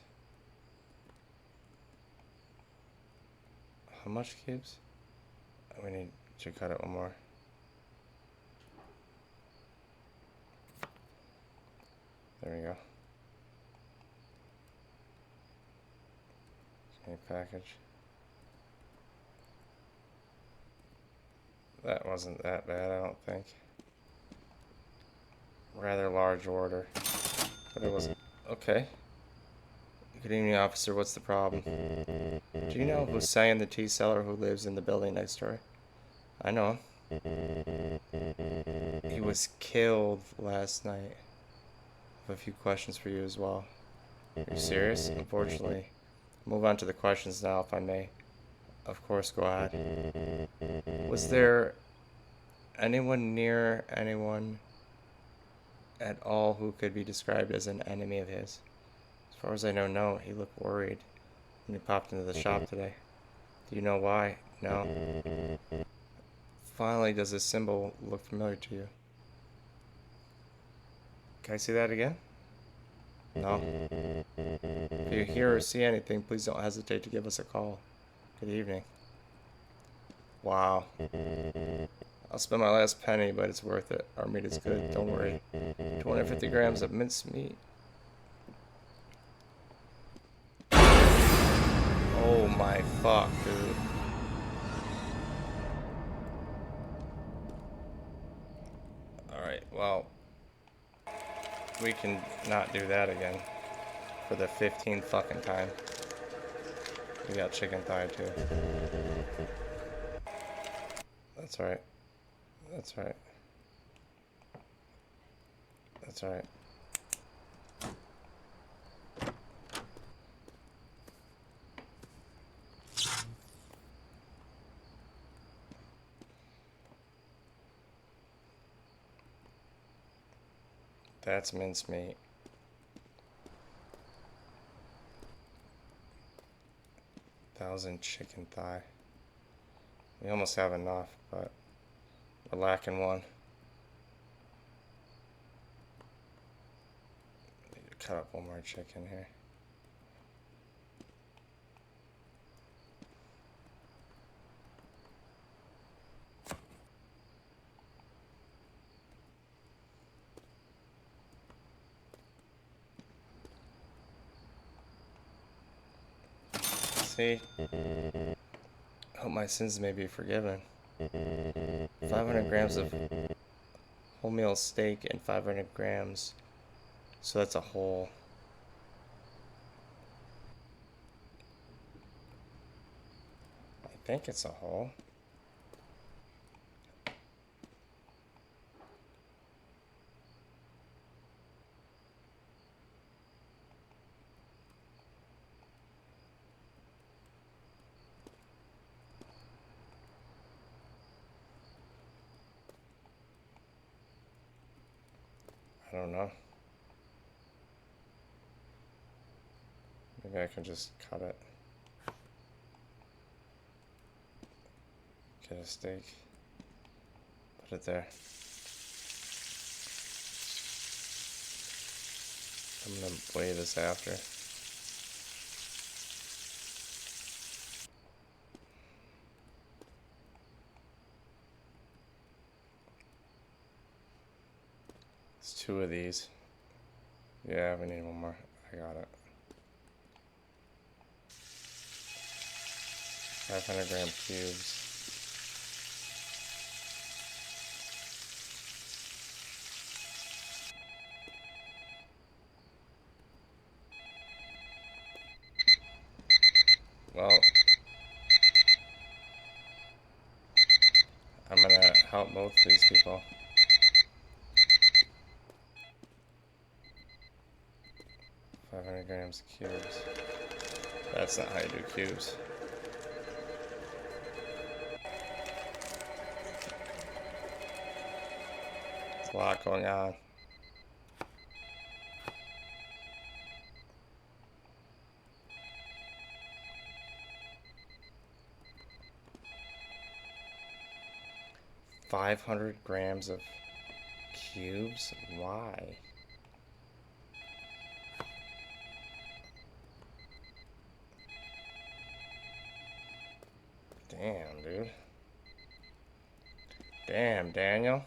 How much cubes? We need to cut it one more. There we go. Okay, package. That wasn't that bad, I don't think. Rather large order, but it wasn't. Okay. Good evening, officer. What's the problem? Do you know Hussein, the tea seller who lives in the building next door? I know him. He was killed last night. I have a few questions for you as well. Are you serious? Unfortunately. Move on to the questions now, if I may. Of course, go ahead. Was there anyone near anyone at all who could be described as an enemy of his? As far as I know, no. He looked worried when he popped into the shop today. Do you know why? No. Finally, does this symbol look familiar to you? Can I see that again? No. If you hear or see anything, please don't hesitate to give us a call. Good evening. Wow. I'll spend my last penny, but it's worth it. Our meat is good, don't worry. 250 grams of minced meat. Oh my fuck, dude. Alright, well, we can not do that again for the 15th fucking time. We got chicken thigh too. That's right. That's right. That's right. That's mincemeat. Thousand chicken thigh. We almost have enough, but we're lacking one. Need to cut up one more chicken here. See? Hope my sins may be forgiven. 500 grams of wholemeal steak and 500 grams. So that's a whole. I think it's a whole. I don't know. Maybe I can just cut it. Get a steak. Put it there. I'm gonna weigh this after. It's 2 of these. Yeah, we need one more. I got it. 500 gram cubes. Well, I'm gonna help both of these people. Grams cubes. That's not how you do cubes. There's a lot going on. $500 grams of cubes? Why? Damn, dude. Damn, Daniel.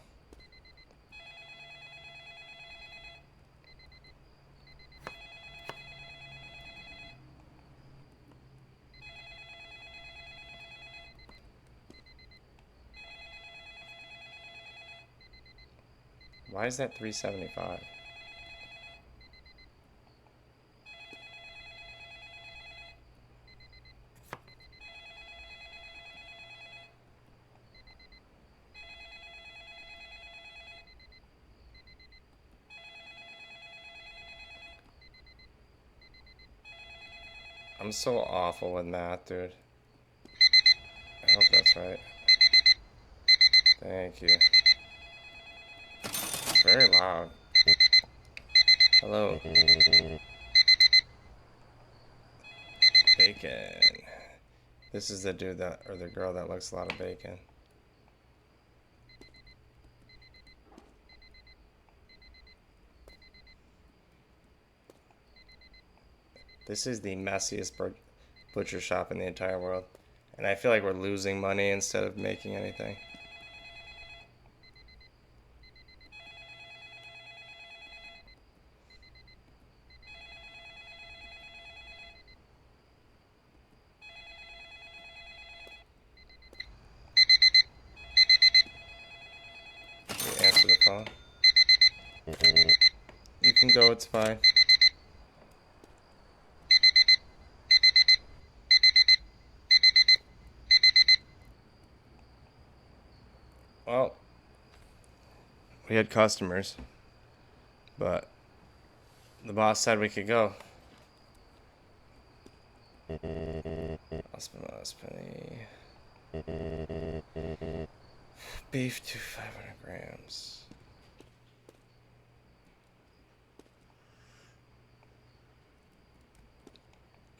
Why is that $3.75? I'm so awful with math, dude. I hope that's right. Thank you. It's very loud. Hello. Bacon. This is the dude that, or the girl that likes a lot of bacon. This is the messiest butcher shop in the entire world. And I feel like we're losing money instead of making anything. Should we answer the phone? You can go, it's fine. Well, we had customers, but the boss said we could go. Last penny. Beef to 500 grams.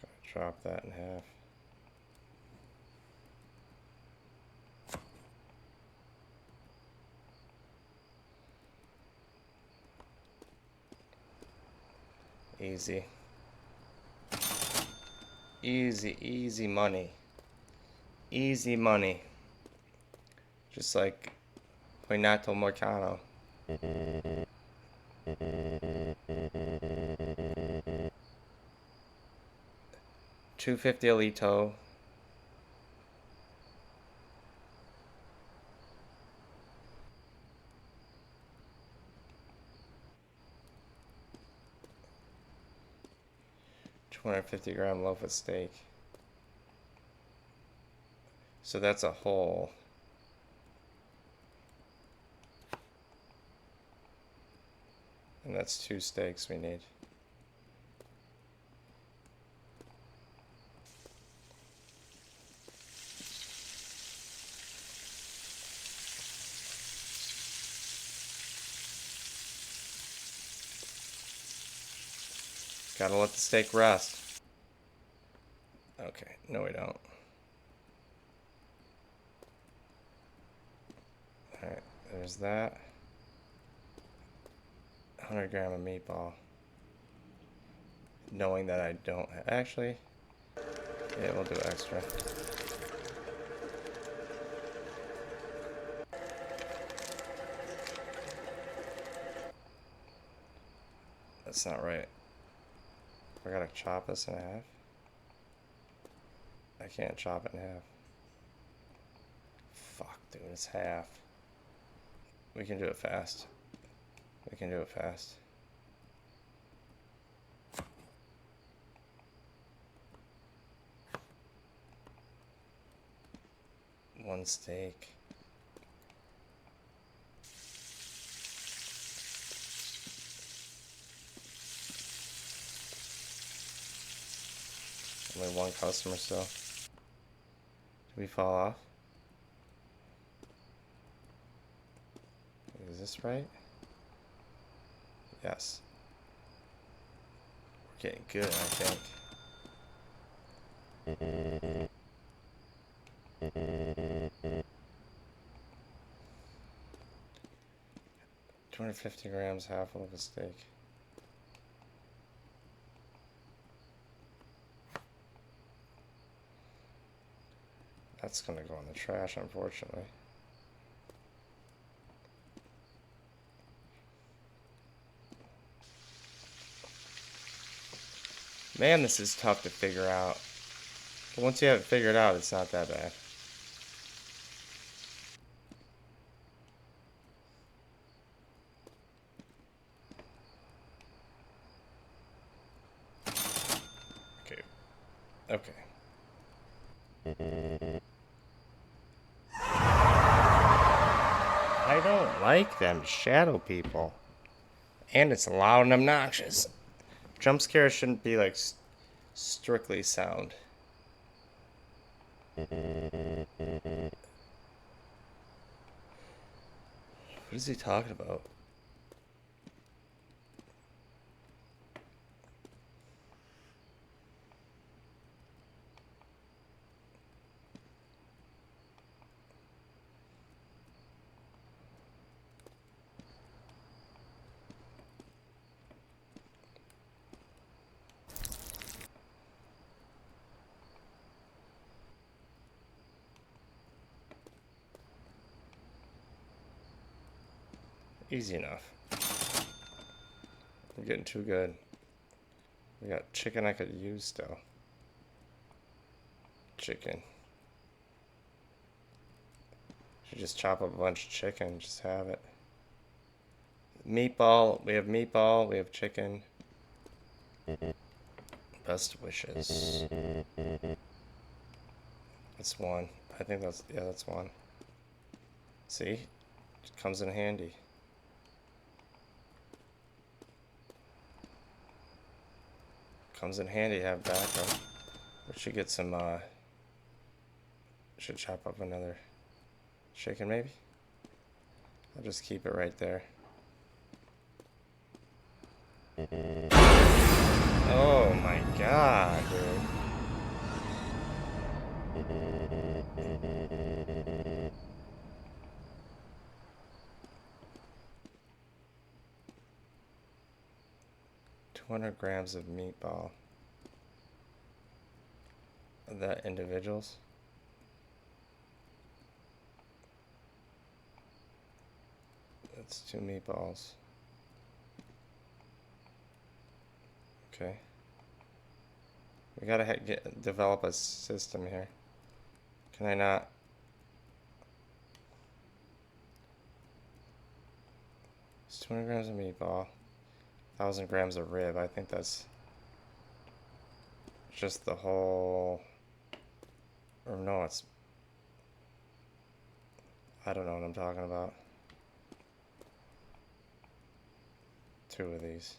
Gotta drop that in half. Easy. Easy money. Easy money. Just like Pinato Morcano. $250 Alito. $250-gram loaf of steak. So that's a whole. And that's 2 steaks we need. Gotta let the steak rest. Okay, no we don't. Alright, there's that. 100-gram of meatball. Knowing that I don't have, actually, yeah, we'll do extra. That's not right. I gotta chop this in half. I can't chop it in half. Fuck, dude, it's half. We can do it fast. We can do it fast. One steak. Only one customer still. Did we fall off? Is this right? Yes. We're getting good, I think. $250-grams, half of a steak. That's gonna go in the trash, unfortunately. Man, this is tough to figure out. But once you have it figured out, it's not that bad. Okay. Okay. I don't like them shadow people. And it's loud and obnoxious. Jump scares shouldn't be like Strictly sound. What is he talking about? Easy enough. I'm getting too good. We got chicken I could use still. Chicken. Should just chop up a bunch of chicken, just have it. Meatball, we have meatball, we have chicken. Best wishes. That's one. I think that's, yeah, that's one. See? It comes in handy. Comes in handy to have backup. We should get some, should chop up another chicken maybe? I'll just keep it right there. Oh my god, dude. $200 of meatball. That individuals? That's 2 meatballs. Okay. We gotta develop a system here. Can I not? It's 200 grams of meatball, 1,000 grams of rib. I think that's just the whole. Or no, it's. I don't know what I'm talking about. 2 of these.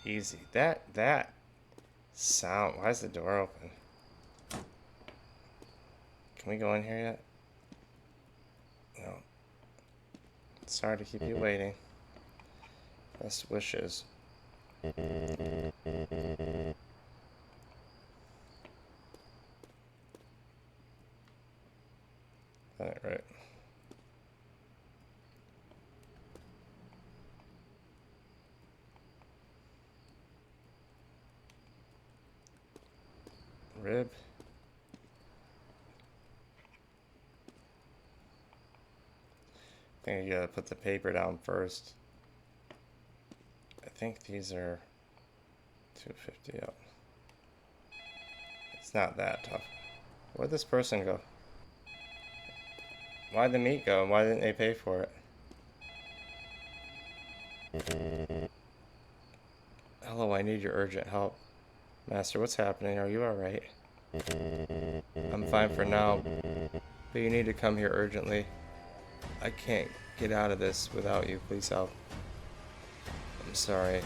Easy. That sound. Why is the door open? Can we go in here yet? No. Sorry to keep you waiting. Best wishes. Alright, right. Rib. I think you gotta put the paper down first. I think these are 250 up. It's not that tough. Where'd this person go? Why'd the meat go? Why didn't they pay for it? Hello, I need your urgent help. Master, what's happening? Are you alright? I'm fine for now, but you need to come here urgently. I can't get out of this without you. Please help. I'm sorry.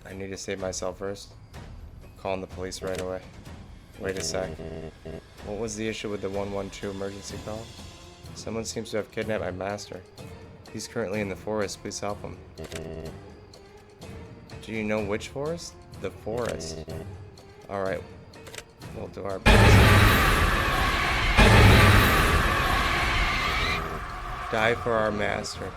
I need to save myself first. I'm calling the police right away. Wait a sec. What was the issue with the 112 emergency call? Someone seems to have kidnapped my master. He's currently in the forest. Please help him. Do you know which forest? The forest. Alright. We'll do our best. Die for our master.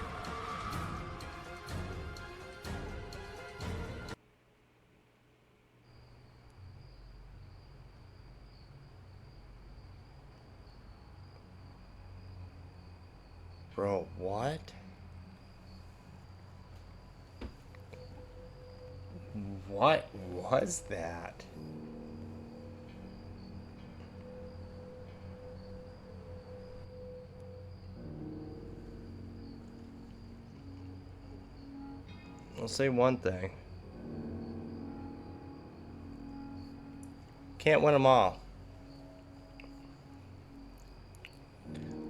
Bro, what? What was that? I'll say one thing. Can't win them all.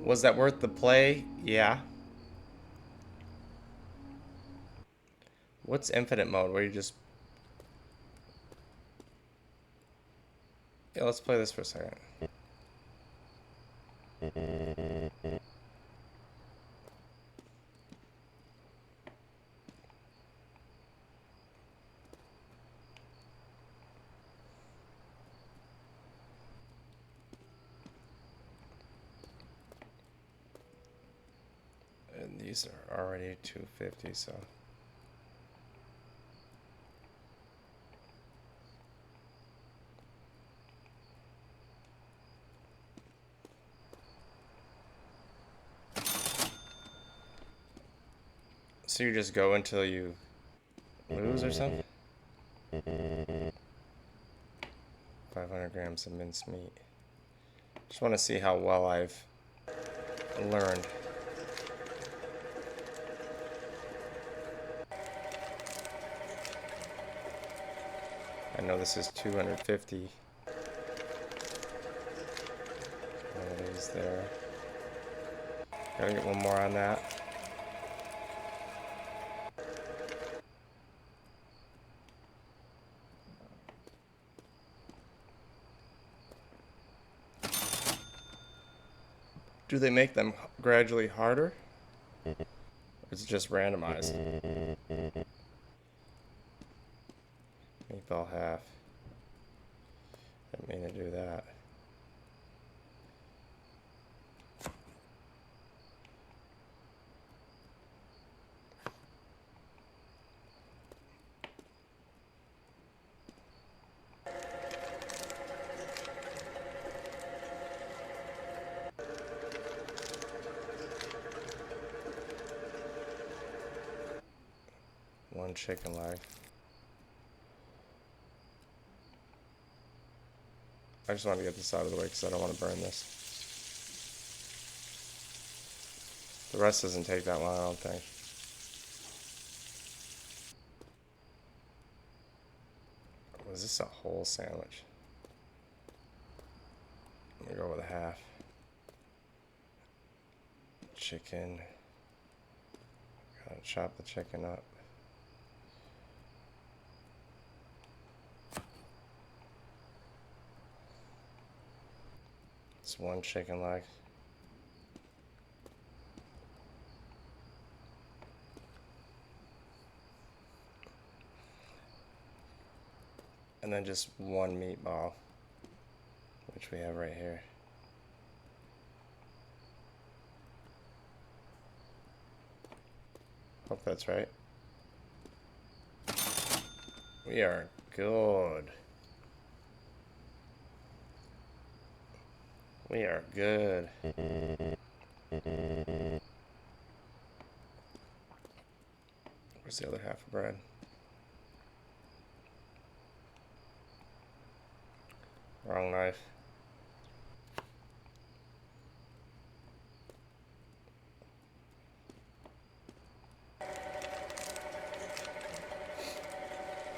Was that worth the play? Yeah. What's infinite mode where you just... Yeah, let's play this for a second. And these are already 250, so... So you just go until you lose or something? 500 grams of minced meat. Just want to see how well I've learned. I know this is 250. One of these there. Gotta get one more on that. Do they make them gradually harder? Or is it just randomized? Meatball half. Didn't mean to do that. One chicken leg. I just want to get this out of the way because I don't want to burn this. The rest doesn't take that long, I don't think. Was this a whole sandwich? I'm gonna go with a half. Chicken. Gotta chop the chicken up. It's one chicken leg. And then just one meatball, which we have right here. Hope that's right. We are good. We are good. Where's the other half of bread? Wrong knife.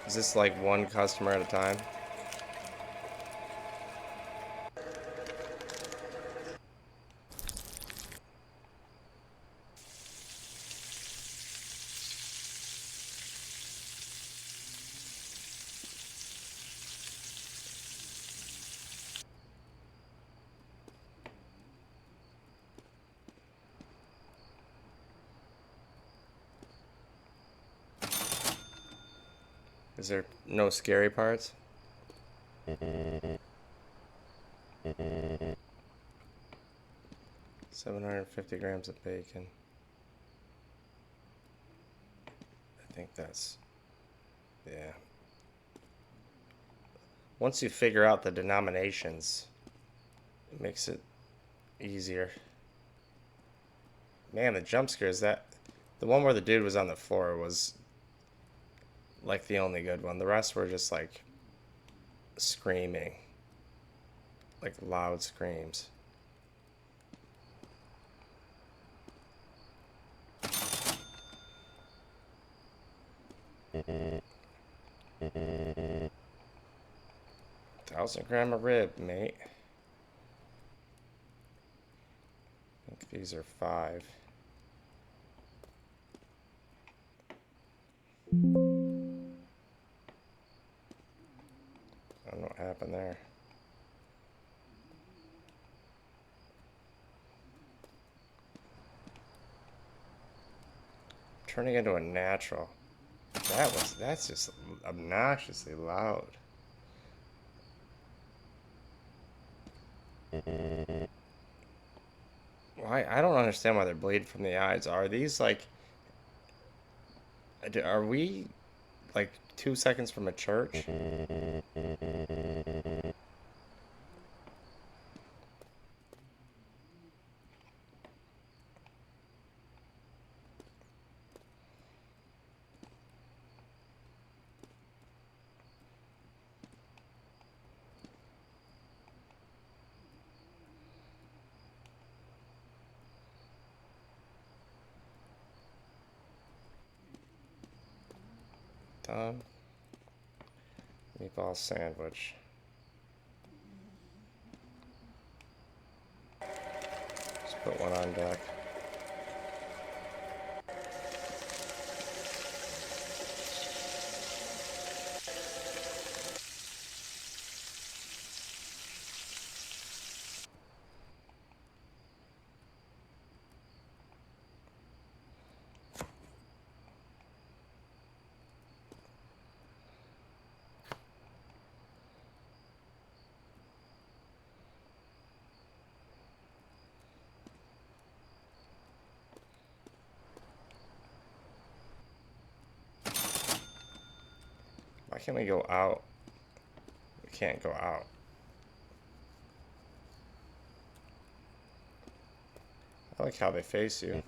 Is this like one customer at a time? Is there no scary parts? 750 grams of bacon. I think that's, yeah. Once you figure out the denominations, it makes it easier. Man, the jump scares, the one where the dude was on the floor was like the only good one. The rest were just like screaming, like loud screams. 1,000 gram of rib, mate. I think these are 5. I don't know what happened there. Turning into a natural. That's just obnoxiously loud. Why? I don't understand why they're bleeding from the eyes. Are these like? Are we like 2 seconds from a church? Done. Meatball sandwich. Just put one on deck. Why can't we go out? We can't go out. I like how they face you.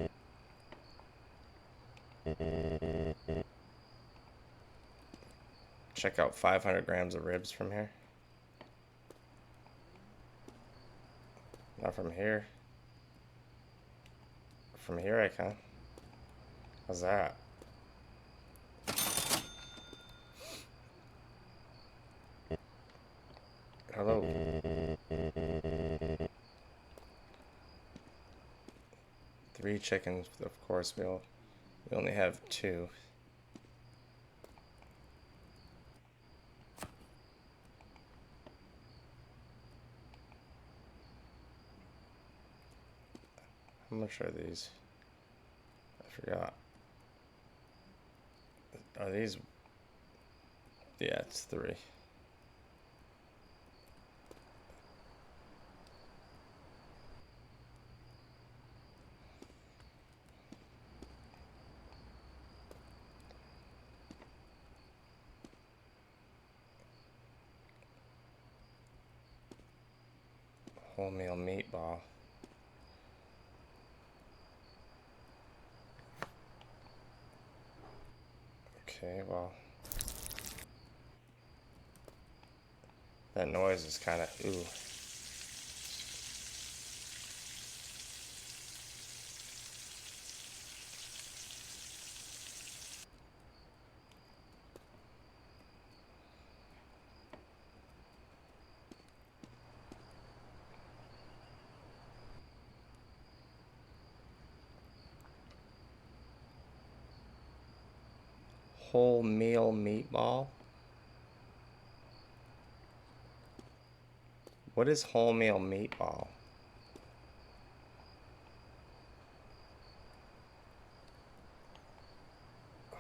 Check out 500 grams of ribs from here. Not from here. From here I can. How's that? Hello. 3 chickens, of course. We only have 2. How much are these? I forgot. Are these? Yeah, it's 3. Wholemeal meatball. Okay, well. That noise is kind of, ooh. Wholemeal meatball? What is wholemeal meatball?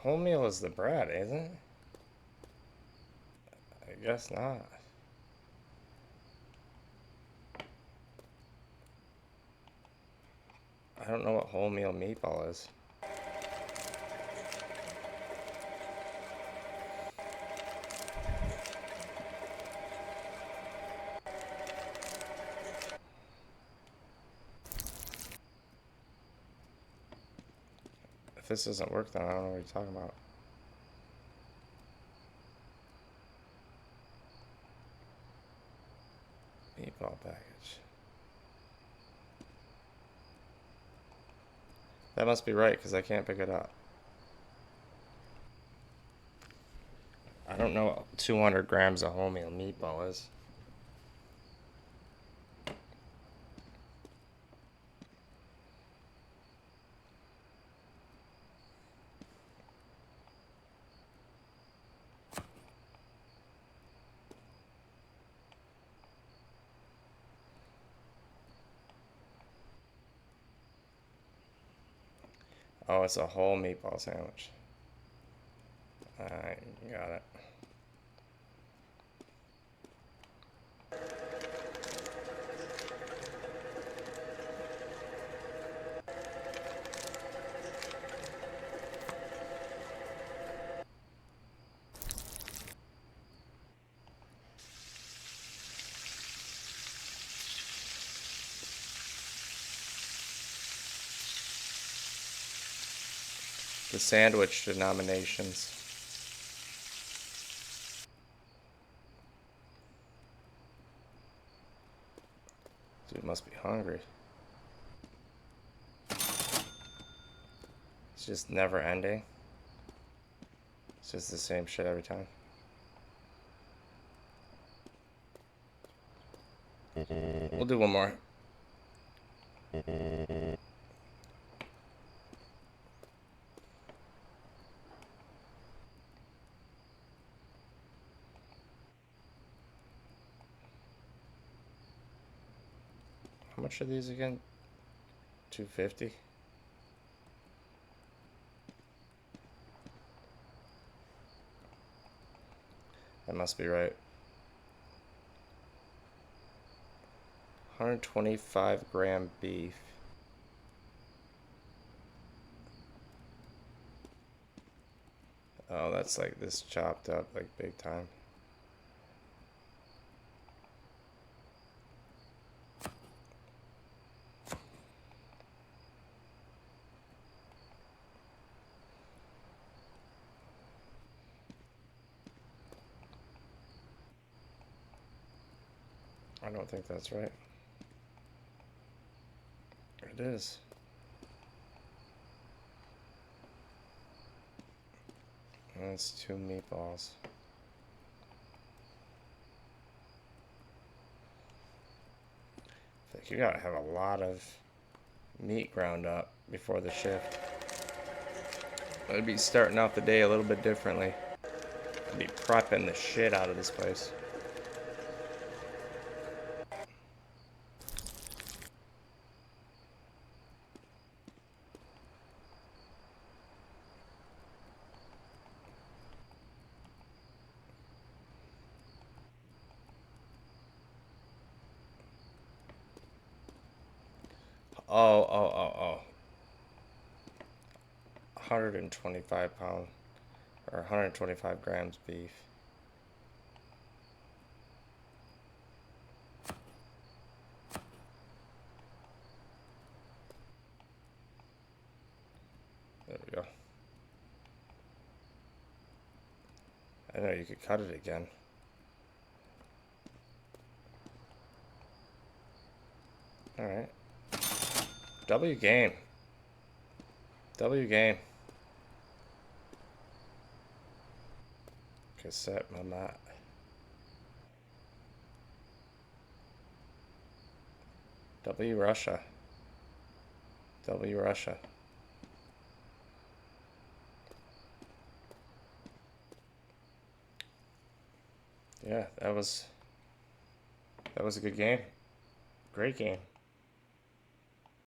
Wholemeal is the bread, isn't it? I guess not. I don't know what wholemeal meatball is. If this doesn't work, then I don't know what you're talking about. Meatball package. That must be right, because I can't pick it up. I don't know what 200 grams of wholemeal meatball is. Oh, it's a whole meatball sandwich. I got it. The sandwich denominations. Dude must be hungry. It's just never ending. It's just the same shit every time. We'll do one more. How much are these again? 250. That must be right. 125-gram beef. Oh, that's like this chopped up like big time. I don't think that's right. It is. That's 2 meatballs. I think you gotta have a lot of meat ground up before the shift. I'd be starting off the day a little bit differently. I'd be prepping the shit out of this place. Oh. 125 pound or 125 grams beef. There we go. I know you could cut it again. Alright. W game. W game. Kasap mama. W Russia. W Russia. Yeah, that was a good game. Great game.